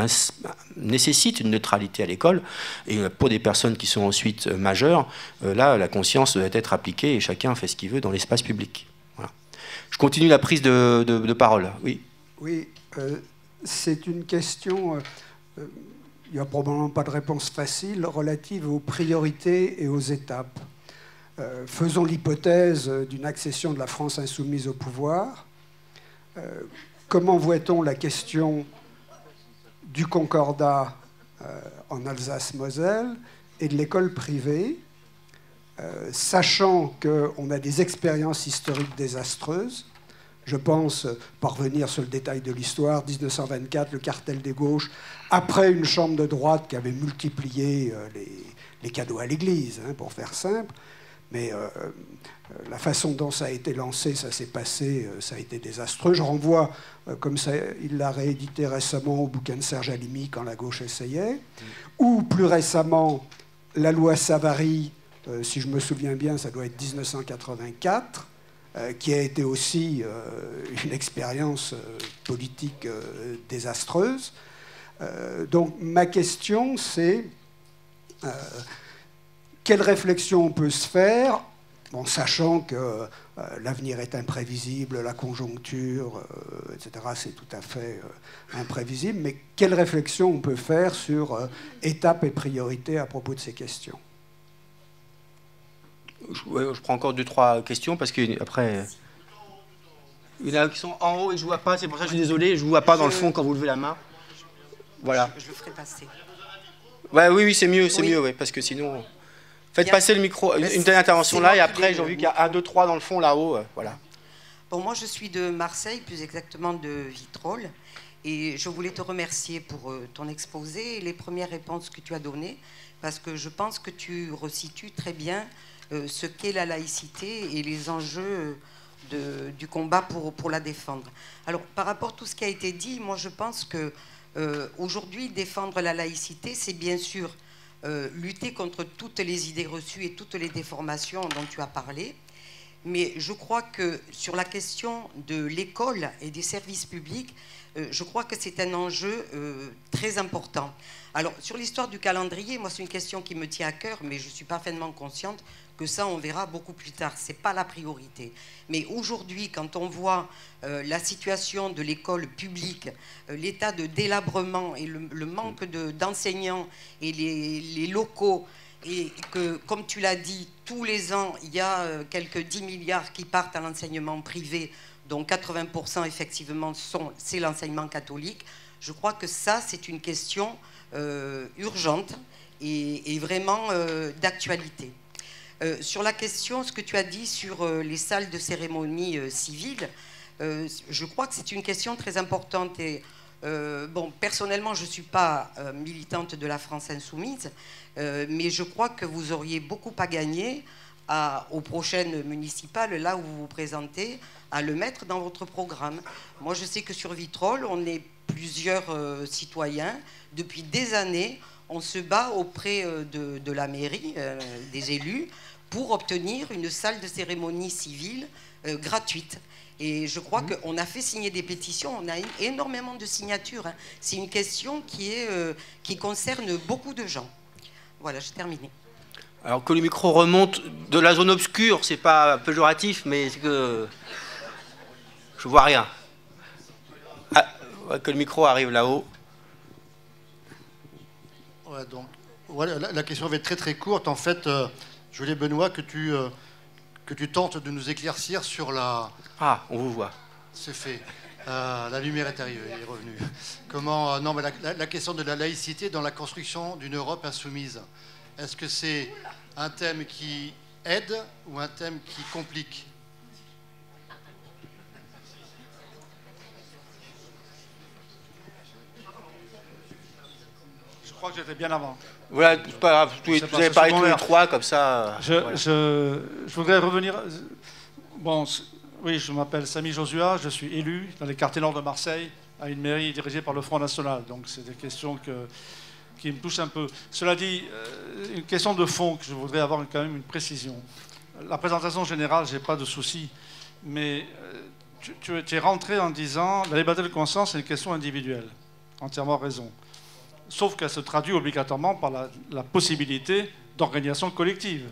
nécessite une neutralité à l'école, et pour des personnes qui sont ensuite majeures, là, la conscience doit être appliquée et chacun fait ce qu'il veut dans l'espace public. Voilà. Je continue la prise de parole. Oui. Oui, c'est une question, il n'y a probablement pas de réponse facile, relative aux priorités et aux étapes. Faisons l'hypothèse d'une accession de la France insoumise au pouvoir. Comment voit-on la question du concordat en Alsace-Moselle et de l'école privée, sachant qu'on a des expériences historiques désastreuses? Je pense, pour revenir sur le détail de l'histoire, 1924, le cartel des gauches, après une chambre de droite qui avait multiplié les cadeaux à l'église, hein, pour faire simple. Mais la façon dont ça a été lancé, ça s'est passé, ça a été désastreux. Je renvoie, comme ça, il l'a réédité récemment, au bouquin de Serge Halimi, Quand la gauche essayait. Ou plus récemment, la loi Savary, si je me souviens bien, ça doit être 1984, qui a été aussi une expérience politique désastreuse. Donc ma question, c'est... quelle réflexion on peut se faire, en sachant que l'avenir est imprévisible, la conjoncture, etc., c'est tout à fait imprévisible, mais quelle réflexion on peut faire sur étapes et priorités à propos de ces questions? Je prends encore 2-3 questions, parce qu'après... Il y en a qui sont en haut et je ne vois pas, c'est pour ça que je suis désolé, je ne vous vois pas dans le fond quand vous levez la main. Voilà. Je le ferai passer. Ouais, oui, c'est mieux, ouais, parce que sinon... Faites passer le micro, une dernière intervention là, et après, j'ai vu qu'il y a 1, 2, 3 dans le fond, là-haut, voilà. Bon, moi, je suis de Marseille, plus exactement de Vitrolles, et je voulais te remercier pour ton exposé et les premières réponses que tu as données, parce que je pense que tu resitues très bien ce qu'est la laïcité et les enjeux du combat pour la défendre. Alors, par rapport à tout ce qui a été dit, moi, je pense que aujourd'hui, défendre la laïcité, c'est bien sûr lutter contre toutes les idées reçues et toutes les déformations dont tu as parlé. Mais je crois que sur la question de l'école et des services publics, je crois que c'est un enjeu très important. Alors, sur l'histoire du calendrier, moi, c'est une question qui me tient à cœur, mais je suis parfaitement consciente que ça, on verra beaucoup plus tard. Ce n'est pas la priorité. Mais aujourd'hui, quand on voit la situation de l'école publique, l'état de délabrement et le manque d'enseignants et les locaux, et que, comme tu l'as dit, tous les ans, il y a quelques 10 milliards qui partent à l'enseignement privé, dont 80% effectivement c'est l'enseignement catholique, je crois que ça, c'est une question urgente et vraiment d'actualité. Sur la question, ce que tu as dit sur les salles de cérémonie civiles, je crois que c'est une question très importante. Et bon, personnellement, je ne suis pas militante de la France insoumise, mais je crois que vous auriez beaucoup à gagner aux prochaines municipales, là où vous vous présentez, à le mettre dans votre programme. Moi, je sais que sur Vitrolles, on est plusieurs citoyens. Depuis des années, on se bat auprès de la mairie, des élus, pour obtenir une salle de cérémonie civile gratuite. Et je crois qu'on a fait signer des pétitions, on a énormément de signatures. Hein. C'est une question qui concerne beaucoup de gens. Voilà, j'ai terminé. Alors que le micro remonte de la zone obscure, c'est pas péjoratif, mais c'est que je vois rien. Ah, que le micro arrive là-haut. Ouais, donc, voilà, la question va être très très courte. En fait, je voulais, Benoît, que tu tentes de nous éclaircir sur la... Ah, on vous voit. C'est fait. La lumière est arrivée, elle est revenue. Comment... non, mais la question de la laïcité dans la construction d'une Europe insoumise. Est-ce que c'est un thème qui aide ou un thème qui complique ? Je crois que j'étais bien avant. Voilà, c'est pas grave, vous avez parlé tous les trois, comme ça. Je voudrais revenir... Bon, oui, je m'appelle Samy Josua, je suis élu dans les quartiers nord de Marseille, à une mairie dirigée par le Front National. Donc c'est des questions qui me touchent un peu. Cela dit, une question de fond que je voudrais avoir quand même une précision. La présentation générale, je n'ai pas de souci, mais tu es rentré en disant la liberté de conscience est une question individuelle. Entièrement raison. Sauf qu'elle se traduit obligatoirement par la possibilité d'organisation collective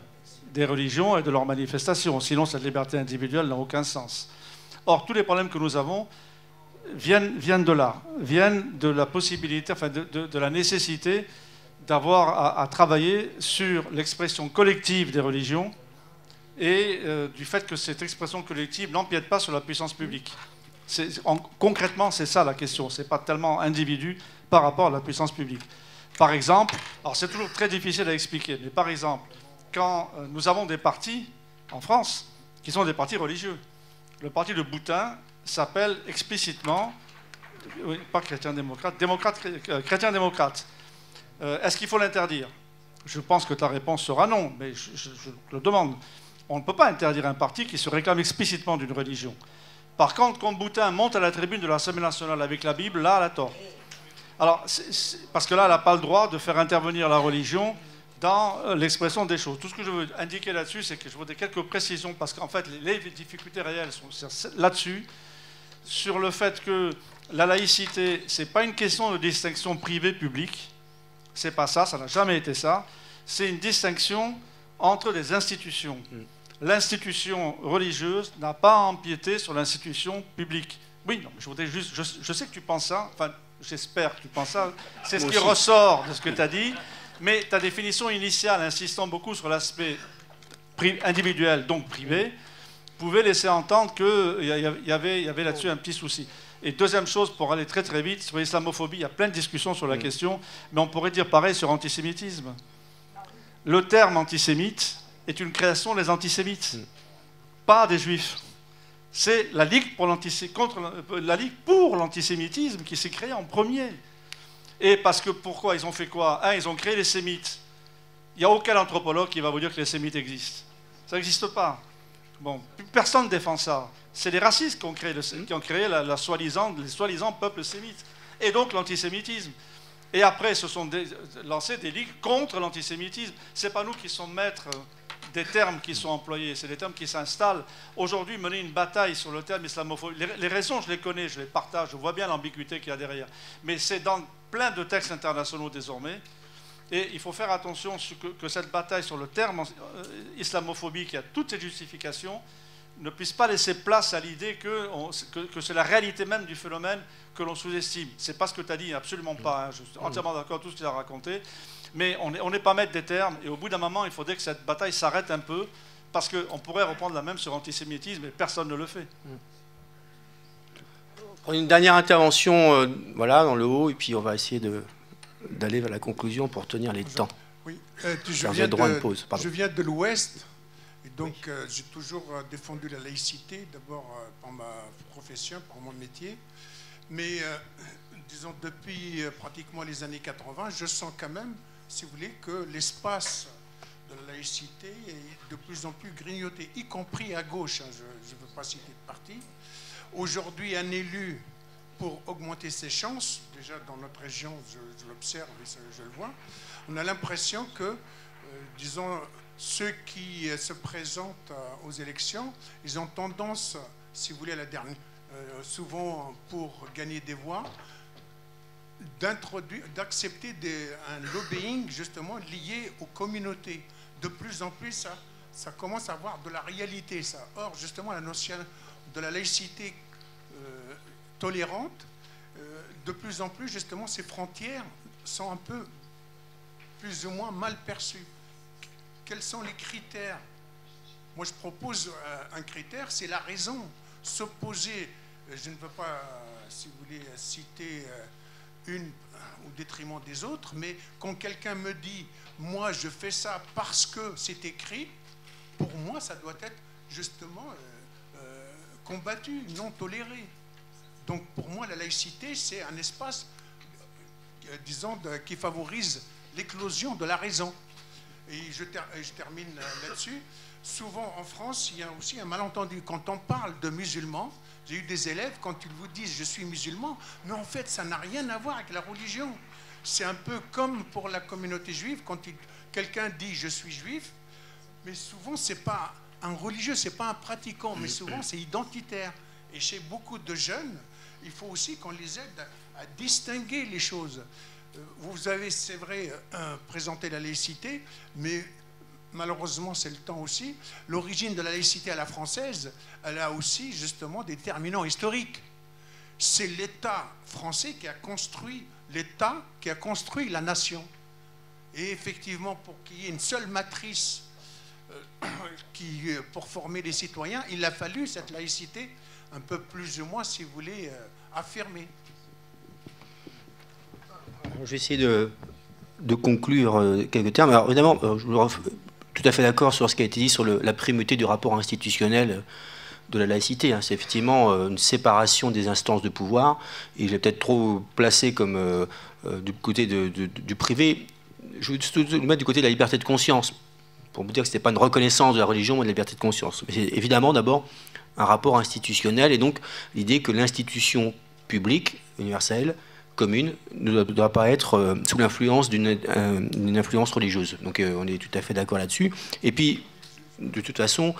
des religions et de leurs manifestations. Sinon, cette liberté individuelle n'a aucun sens. Or, tous les problèmes que nous avons viennent de là, viennent de la possibilité, enfin de la nécessité d'avoir à travailler sur l'expression collective des religions et du fait que cette expression collective n'empiète pas sur la puissance publique. Concrètement, c'est ça la question. Ce n'est pas tellement individu par rapport à la puissance publique. Par exemple, alors c'est toujours très difficile à expliquer, mais par exemple, quand nous avons des partis en France qui sont des partis religieux, le parti de Boutin s'appelle explicitement, oui, pas chrétien-démocrate, chrétien-démocrate. Est-ce qu'il faut l'interdire? Je pense que ta réponse sera non, mais je le demande. On ne peut pas interdire un parti qui se réclame explicitement d'une religion. Par contre, quand Boutin monte à la tribune de l'Assemblée nationale avec la Bible, là, elle a tort. Alors, parce que là, elle n'a pas le droit de faire intervenir la religion dans l'expression des choses. Tout ce que je veux indiquer là-dessus, c'est que je voudrais quelques précisions, parce qu'en fait, les difficultés réelles sont là-dessus, sur le fait que la laïcité, ce n'est pas une question de distinction privée-publique, c'est pas ça, ça n'a jamais été ça, c'est une distinction entre des institutions. L'institution religieuse n'a pas empiété sur l'institution publique. Oui, non, je voudrais juste, je sais que tu penses ça, enfin, j'espère que tu penses ça, c'est ce qui ressort de ce que tu as dit, mais ta définition initiale, insistant beaucoup sur l'aspect individuel, donc privé, pouvait laisser entendre qu'il y avait là-dessus un petit souci. Et deuxième chose, pour aller très très vite, sur l'islamophobie, il y a plein de discussions sur la question, mais on pourrait dire pareil sur l'antisémitisme. Le terme antisémite est une création des antisémites, pas des juifs. C'est la Ligue pour l'antisémitisme qui s'est créée en premier. Et parce que pourquoi? Ils ont fait quoi? Ils ont créé les sémites. Il n'y a aucun anthropologue qui va vous dire que les sémites existent. Ça n'existe pas. Bon, personne ne défend ça. C'est les racistes qui ont créé les soi-disant peuples sémites. Et donc l'antisémitisme. Et après, se sont lancés des ligues contre l'antisémitisme. Ce n'est pas nous qui sommes maîtres des termes qui sont employés, c'est des termes qui s'installent. Aujourd'hui, mener une bataille sur le terme islamophobie, les raisons, je les connais, je les partage, je vois bien l'ambiguïté qu'il y a derrière. Mais c'est dans plein de textes internationaux désormais. Et il faut faire attention que cette bataille sur le terme islamophobie, qui a toutes ses justifications, ne puisse pas laisser place à l'idée que c'est la réalité même du phénomène que l'on sous-estime. C'est pas ce que tu as dit, absolument pas. Hein. Je suis entièrement d'accord avec tout ce qu'il a raconté. Mais on n'est pas maître des termes. Et au bout d'un moment, il faudrait que cette bataille s'arrête un peu, parce qu'on pourrait reprendre la même sur l'antisémitisme, et personne ne le fait. Une dernière intervention voilà, dans le haut, et puis on va essayer d'aller vers la conclusion pour tenir les temps. Oui, je viens de l'Ouest. Et donc, j'ai toujours défendu la laïcité, d'abord par ma profession, par mon métier. Mais, disons, depuis pratiquement les années 80, je sens quand même, si vous voulez, que l'espace de la laïcité est de plus en plus grignoté, y compris à gauche. Hein, je ne veux pas citer de parti. Aujourd'hui, un élu, pour augmenter ses chances, déjà dans notre région, je l'observe et je le vois, on a l'impression que, disons, ceux qui se présentent aux élections, ils ont tendance, si vous voulez, à la dernière, souvent pour gagner des voix, d'accepter un lobbying justement lié aux communautés. De plus en plus, ça commence à avoir de la réalité, ça. Or, justement, la notion de la laïcité tolérante, de plus en plus, justement, ces frontières sont un peu plus ou moins mal perçues. Quels sont les critères? Moi, je propose un critère, c'est la raison. S'opposer, je ne veux pas, si vous voulez, citer une au détriment des autres, mais quand quelqu'un me dit « moi, je fais ça parce que c'est écrit », pour moi, ça doit être justement combattu, non toléré. Donc, pour moi, la laïcité, c'est un espace, disons, qui favorise l'éclosion de la raison. Et je termine là-dessus. Souvent, en France, il y a aussi un malentendu. Quand on parle de musulmans, j'ai eu des élèves, quand ils vous disent « je suis musulman », mais en fait, ça n'a rien à voir avec la religion. C'est un peu comme pour la communauté juive, quand quelqu'un dit « je suis juif », mais souvent, ce n'est pas un religieux, ce n'est pas un pratiquant, mais souvent, c'est identitaire. Et chez beaucoup de jeunes, il faut aussi qu'on les aide à distinguer les choses. Vous avez, c'est vrai, présenté la laïcité, mais malheureusement, c'est le temps aussi. L'origine de la laïcité à la française, elle a aussi justement des déterminants historiques. C'est l'État français qui a construit l'État, qui a construit la nation. Et effectivement, pour qu'il y ait une seule matrice pour former les citoyens, il a fallu cette laïcité un peu plus ou moins, si vous voulez, affirmée. Je vais essayer de conclure quelques termes. Alors évidemment, je suis tout à fait d'accord sur ce qui a été dit sur la primauté du rapport institutionnel de la laïcité. Hein. C'est effectivement une séparation des instances de pouvoir, et je l'ai peut-être trop placé comme du côté du privé. Je veux tout le mettre du côté de la liberté de conscience, pour vous dire que ce n'était pas une reconnaissance de la religion, mais de la liberté de conscience. Mais c'est évidemment d'abord un rapport institutionnel, et donc l'idée que l'institution publique, universelle, commune, ne doit pas être sous l'influence d'une influence religieuse. Donc on est tout à fait d'accord là-dessus. Et puis, de toute façon,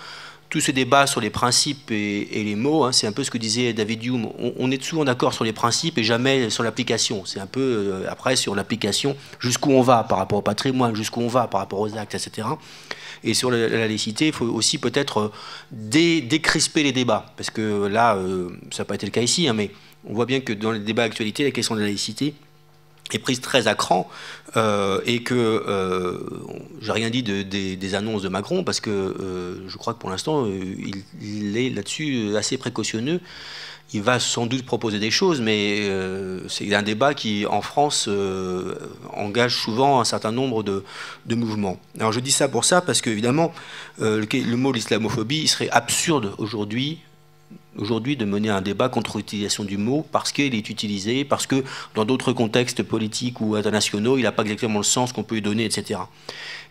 tout ce débat sur les principes et les mots, hein, c'est un peu ce que disait David Hume. On est souvent d'accord sur les principes et jamais sur l'application. C'est un peu, après, sur l'application, jusqu'où on va par rapport au patrimoine, jusqu'où on va par rapport aux actes, etc. Et sur la laïcité, il faut aussi peut-être décrisper les débats. Parce que là, ça n'a pas été le cas ici, hein, mais on voit bien que dans les débats d'actualité, la question de la laïcité est prise très à cran, et que j'ai rien dit des annonces de Macron, parce que je crois que pour l'instant, il est là-dessus assez précautionneux. Il va sans doute proposer des choses, mais c'est un débat qui, en France, engage souvent un certain nombre de mouvements. Alors je dis ça pour ça, parce qu'évidemment, le mot de l'islamophobie, il serait absurde aujourd'hui de mener un débat contre l'utilisation du mot, parce qu'il est utilisé, parce que dans d'autres contextes politiques ou internationaux, il n'a pas exactement le sens qu'on peut lui donner, etc.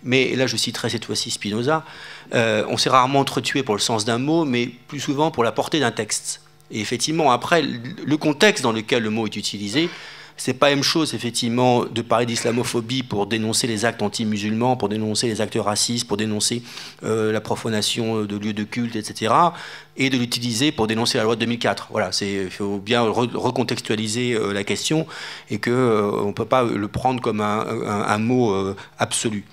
Mais là, je citerai cette fois-ci Spinoza, on s'est rarement entretué pour le sens d'un mot, mais plus souvent pour la portée d'un texte. Et effectivement, après, le contexte dans lequel le mot est utilisé C'est pas la même chose, effectivement, de parler d'islamophobie pour dénoncer les actes anti-musulmans, pour dénoncer les actes racistes, pour dénoncer la profanation de lieux de culte, etc., et de l'utiliser pour dénoncer la loi de 2004. Voilà, il faut bien recontextualiser la question, et qu'on ne peut pas le prendre comme un mot absolu.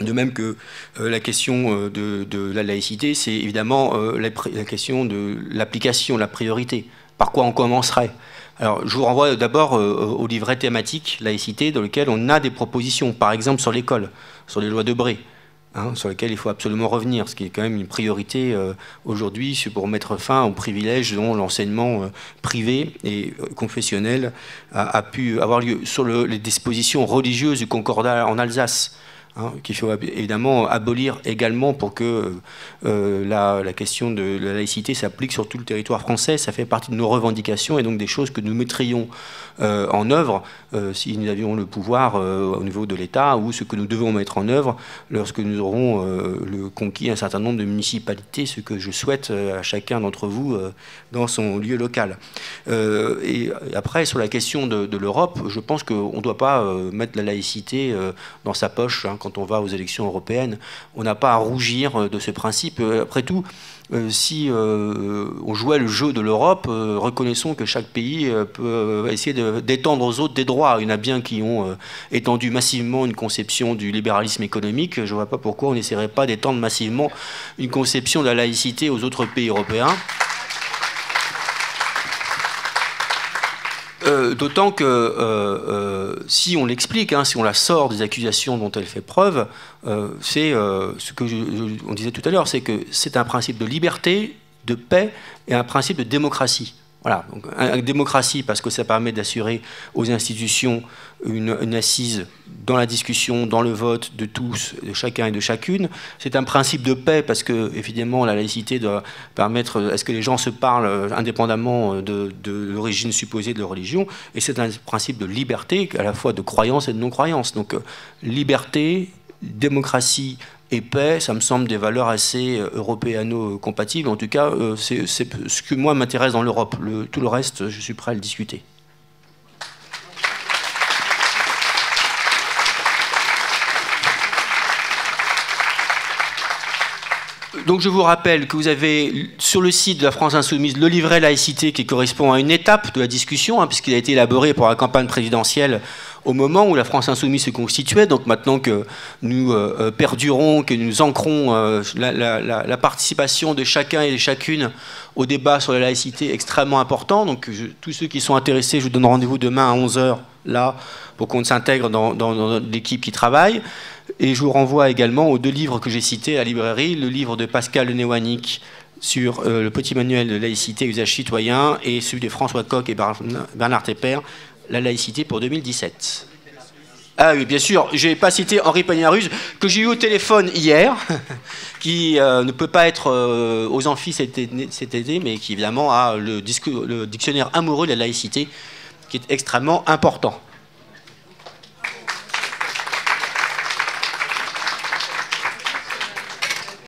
De même que la question de la laïcité, c'est évidemment la question de l'application, la priorité. Par quoi on commencerait? Alors, je vous renvoie d'abord au livret thématique laïcité, dans lequel on a des propositions, par exemple sur l'école, sur les lois Debré, sur lesquelles il faut absolument revenir, ce qui est quand même une priorité aujourd'hui, c'est pour mettre fin aux privilèges dont l'enseignement privé et confessionnel a pu avoir lieu. Sur les dispositions religieuses du concordat en Alsace, qu'il faut évidemment abolir également pour que la question de la laïcité s'applique sur tout le territoire français. Ça fait partie de nos revendications et donc des choses que nous mettrions en œuvre si nous avions le pouvoir au niveau de l'État, ou ce que nous devons mettre en œuvre lorsque nous aurons conquis un certain nombre de municipalités, ce que je souhaite à chacun d'entre vous dans son lieu local. Et après, sur la question de l'Europe, je pense qu'on ne doit pas mettre la laïcité dans sa poche quand on va aux élections européennes. On n'a pas à rougir de ce principe. Après tout, si on jouait le jeu de l'Europe, reconnaissons que chaque pays peut essayer d'étendre aux autres des droits. Il y en a bien qui ont étendu massivement une conception du libéralisme économique. Je ne vois pas pourquoi on n'essaierait pas d'étendre massivement une conception de la laïcité aux autres pays européens. D'autant que si on l'explique, si on la sort des accusations dont elle fait preuve, c'est ce que on disait tout à l'heure, c'est que c'est un principe de liberté, de paix et un principe de démocratie. Voilà, donc une démocratie parce que ça permet d'assurer aux institutions une assise dans la discussion, dans le vote de tous, de chacun et de chacune. C'est un principe de paix parce que, évidemment, la laïcité doit permettre à ce que les gens se parlent indépendamment de l'origine supposée de leur religion. Et c'est un principe de liberté, à la fois de croyance et de non-croyance. Donc, liberté, démocratie et paix, ça me semble des valeurs assez européano-compatibles. En tout cas, c'est ce que moi m'intéresse dans l'Europe. Tout le reste, je suis prêt à le discuter. Donc je vous rappelle que vous avez sur le site de la France Insoumise le livret laïcité qui correspond à une étape de la discussion, puisqu'il a été élaboré pour la campagne présidentielle au moment où la France Insoumise se constituait. Donc maintenant que nous perdurons, que nous ancrons la participation de chacun et de chacune au débat sur la laïcité extrêmement important. Donc tous ceux qui sont intéressés, je vous donne rendez-vous demain à 11h là pour qu'on s'intègre dans l'équipe qui travaille. Et je vous renvoie également aux deux livres que j'ai cités à la librairie, le livre de Pascal Néouanic sur le petit manuel de laïcité et usage citoyen, et celui de François Coq et Bernard Tepper, La laïcité pour 2017. Ah oui, bien sûr, je n'ai pas cité Henri Pagnarus, que j'ai eu au téléphone hier, qui ne peut pas être aux amphis cet été, mais qui évidemment a le dictionnaire amoureux de la laïcité, qui est extrêmement important.